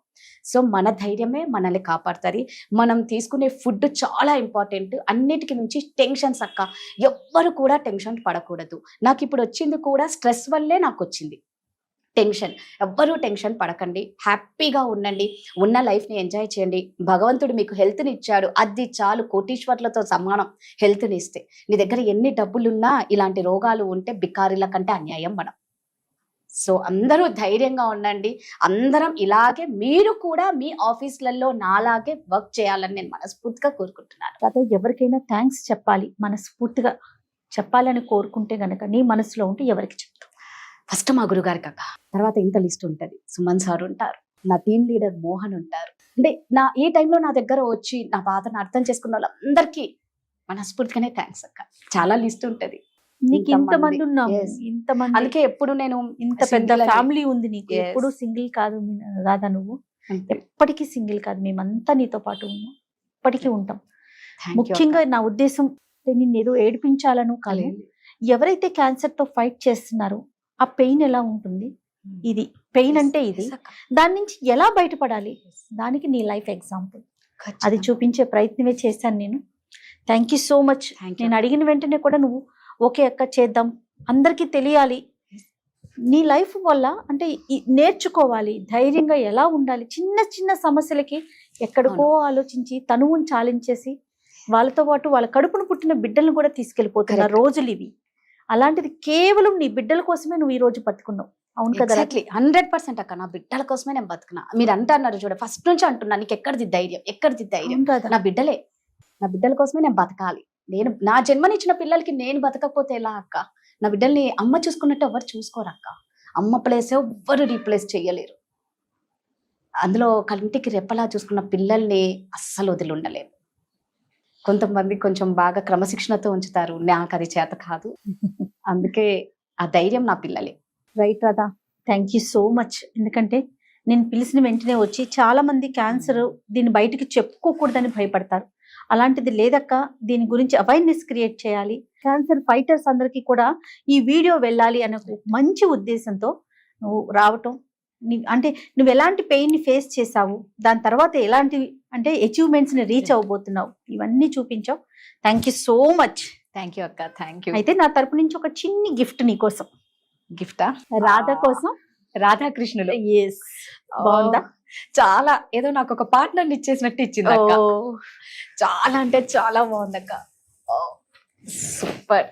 సో మన ధైర్యమే మనల్ని కాపాడుతుంది. మనం తీసుకునే ఫుడ్ చాలా ఇంపార్టెంట్. అన్నిటికీ మించి టెన్షన్స్ అక్క, ఎవ్వరు కూడా టెన్షన్ పడకూడదు. నాకు ఇప్పుడు వచ్చింది కూడా స్ట్రెస్ వల్లే నాకు వచ్చింది. టెన్షన్. ఎవ్వరూ టెన్షన్ పడకండి, హ్యాపీగా ఉండండి, ఉన్న లైఫ్ని ఎంజాయ్ చేయండి. భగవంతుడు మీకు హెల్త్ని ఇచ్చాడు, అది చాలు, కోటీశ్వర్లతో సమానం హెల్త్ని ఇస్తే. నీ దగ్గర ఎన్ని డబ్బులున్నా ఇలాంటి రోగాలు ఉంటే బికారీల కంటే అన్యాయం మనం. సో అందరూ ధైర్యంగా ఉండండి. అందరం ఇలాగే మీరు కూడా మీ ఆఫీసులలో నాలాగే వర్క్ చేయాలని నేను మనస్ఫూర్తిగా కోరుకుంటున్నాను. అదే ఎవరికైనా థ్యాంక్స్ చెప్పాలి, మనస్ఫూర్తిగా చెప్పాలని కోరుకుంటే గనక నీ మనసులో ఉంటే ఎవరికి చెప్తావు? ఫస్ట్ మా గురుగారికి అక్క, తర్వాత ఇంత లిస్ట్ ఉంటుంది. సుమన్ సార్ ఉంటారు, నా టీం లీడర్ మోహన్ ఉంటారు. అంటే ఈ టైంలో నా దగ్గర వచ్చి నా బాధను అర్థం చేసుకున్న వాళ్ళందరికీ మనస్ఫూర్తిగానే థ్యాంక్స్ అక్క. చాలా లిస్ట్ ఉంటది. నీకు ఇంతమంది ఉన్నాము, Yes. ఇంతమంది, అందుకే ఎప్పుడు నేను ఇంత పెద్ద single అని- ఫ్యామిలీ ఉంది నీకు. Yes. ఎప్పుడు సింగిల్ కాదు రాదా నువ్వు, అంతే. ఎప్పటికీ సింగిల్ కాదు, మేమంతా నీతో పాటు ఉన్నాం, ఎప్పటికీ ఉంటాం. Thank you ముఖ్యంగా అక్క. నా ఉద్దేశం నిన్ను ఏదో ఏడిపించాలను కాదు. లేదు. ఎవరైతే క్యాన్సర్ తో ఫైట్ చేస్తున్నారో ఆ పెయిన్ ఎలా ఉంటుంది, ఇది పెయిన్ అంటే ఇది, Yes, అక్క. దాని నుంచి ఎలా బయటపడాలి, దానికి నీ లైఫ్ ఎగ్జాంపుల్. అది ఖచ్చితంగా. చూపించే ప్రయత్నమే చేశాను నేను. Thank you so much. Thank you. నేను అడిగిన వెంటనే కూడా నువ్వు ఓకే అక్క చేద్దాం, అందరికీ తెలియాలి నీ లైఫ్ వల్ల, అంటే నేర్చుకోవాలి ధైర్యంగా ఎలా ఉండాలి. చిన్న చిన్న సమస్యలకి ఎక్కడికో ఆలోచించి తనువుని చాలించేసి వాళ్ళతో పాటు వాళ్ళ కడుపును పుట్టిన బిడ్డలను కూడా తీసుకెళ్లిపోతున్న Correct. రోజులు ఇవి. అలాంటిది కేవలం నీ బిడ్డల కోసమే నువ్వు ఈ రోజు బతుకున్నావు. అవును కదా? Exactly. 100% అక్క. నా బిడ్డల కోసమే నేను బతుకున్నా. మీరు అంటున్నారు చూడ, ఫస్ట్ నుంచి అంటున్నా, నీకు ఎక్కడిది ధైర్యం, ఎక్కడిది ధైర్యం? అవును కదా? నా బిడ్డలే, నా బిడ్డల కోసమే నేను బతకాలి. నేను నా జన్మనిచ్చిన పిల్లలకి నేను బతకపోతే ఎలా అక్క? నా బిడ్డల్ని అమ్మ చూసుకున్నట్టు ఎవరు చూసుకోరు అక్క. అమ్మ ప్లేస్ ఎవ్వరు రీప్లేస్ చేయలేరు. అందులో కంటికి రెప్పలా చూసుకున్న పిల్లల్ని అస్సలు వదిలి ఉండలేరు. కొంతమంది కొంచెం బాగా క్రమశిక్షణతో ఉంచుతారు, నాకు అది చేత కాదు. అందుకే ఆ ధైర్యం నా పిల్లలే. Right Radha, thank you so much. ఎందుకంటే నేను పిలిచిన వెంటనే వచ్చి చాలా మంది క్యాన్సర్ దీన్ని బయటికి చెప్పుకోకూడదని భయపడతారు. అలాంటిది లేదక్క, దీని గురించి అవేర్నెస్ క్రియేట్ చేయాలి, క్యాన్సర్ ఫైటర్స్ అందరికీ కూడా ఈ వీడియో వెళ్ళాలి అనే ఒక మంచి ఉద్దేశంతో నువ్వు రావటం. అంటే నువ్వు ఎలాంటి పెయిన్ ని ఫేస్ చేసావు, దాని తర్వాత ఎలాంటి అంటే అచీవ్మెంట్స్ ని రీచ్ అవ్వబోతున్నావు, ఇవన్నీ చూపించావు. Thank you so much. Thank you అక్క. Thank you. అయితే నా తరపు నుంచి ఒక చిన్ని గిఫ్ట్ నీకోసం, గిఫ్టా? రాధ కోసం. రాధాకృష్ణులు. ఎస్, బాగుందా? చాలా ఏదో నాకు ఒక పార్ట్నర్ ఇచ్చేసినట్టు ఇచ్చింది అక్క. చాలా అంటే చాలా బాగుందక్క. సూపర్.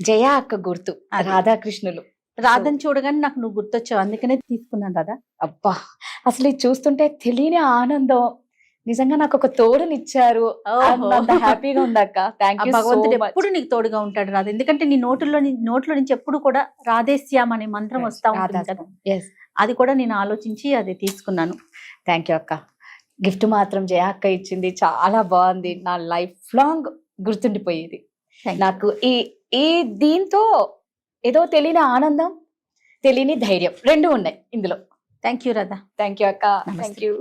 జయ అక్క గుర్తు, రాధాకృష్ణులు. రాధని చూడగానే నాకు నువ్వు గుర్తొచ్చావు, అందుకనే తీసుకున్నాను రాధా. అబ్బా, అసలు ఇది చూస్తుంటే తెలియని ఆనందం. నిజంగా నాకు ఒక తోడునిచ్చారు, అంత హ్యాపీగా ఉందక్క. Thank you. భగవంతుడు ఎప్పుడు నీకు తోడుగా ఉంటాడు రాధ, ఎందుకంటే నీ నోట్లో నుంచి ఎప్పుడు కూడా రాధేశ్యామ్ అనే మంత్రం వస్తా ఉంటుంది కదా, అది కూడా నేను ఆలోచించి అది తీసుకున్నాను. థ్యాంక్ యూ అక్క. గిఫ్ట్ మాత్రం జయ అక్క ఇచ్చింది, చాలా బాగుంది. నా లైఫ్ లాంగ్ గుర్తుండిపోయేది. నాకు ఈ దీంతో ఏదో తెలియని ఆనందం, తెలియని ధైర్యం రెండు ఉన్నాయి ఇందులో. Thank you Radha. Thank you అక్క. నమస్తే. Thank you.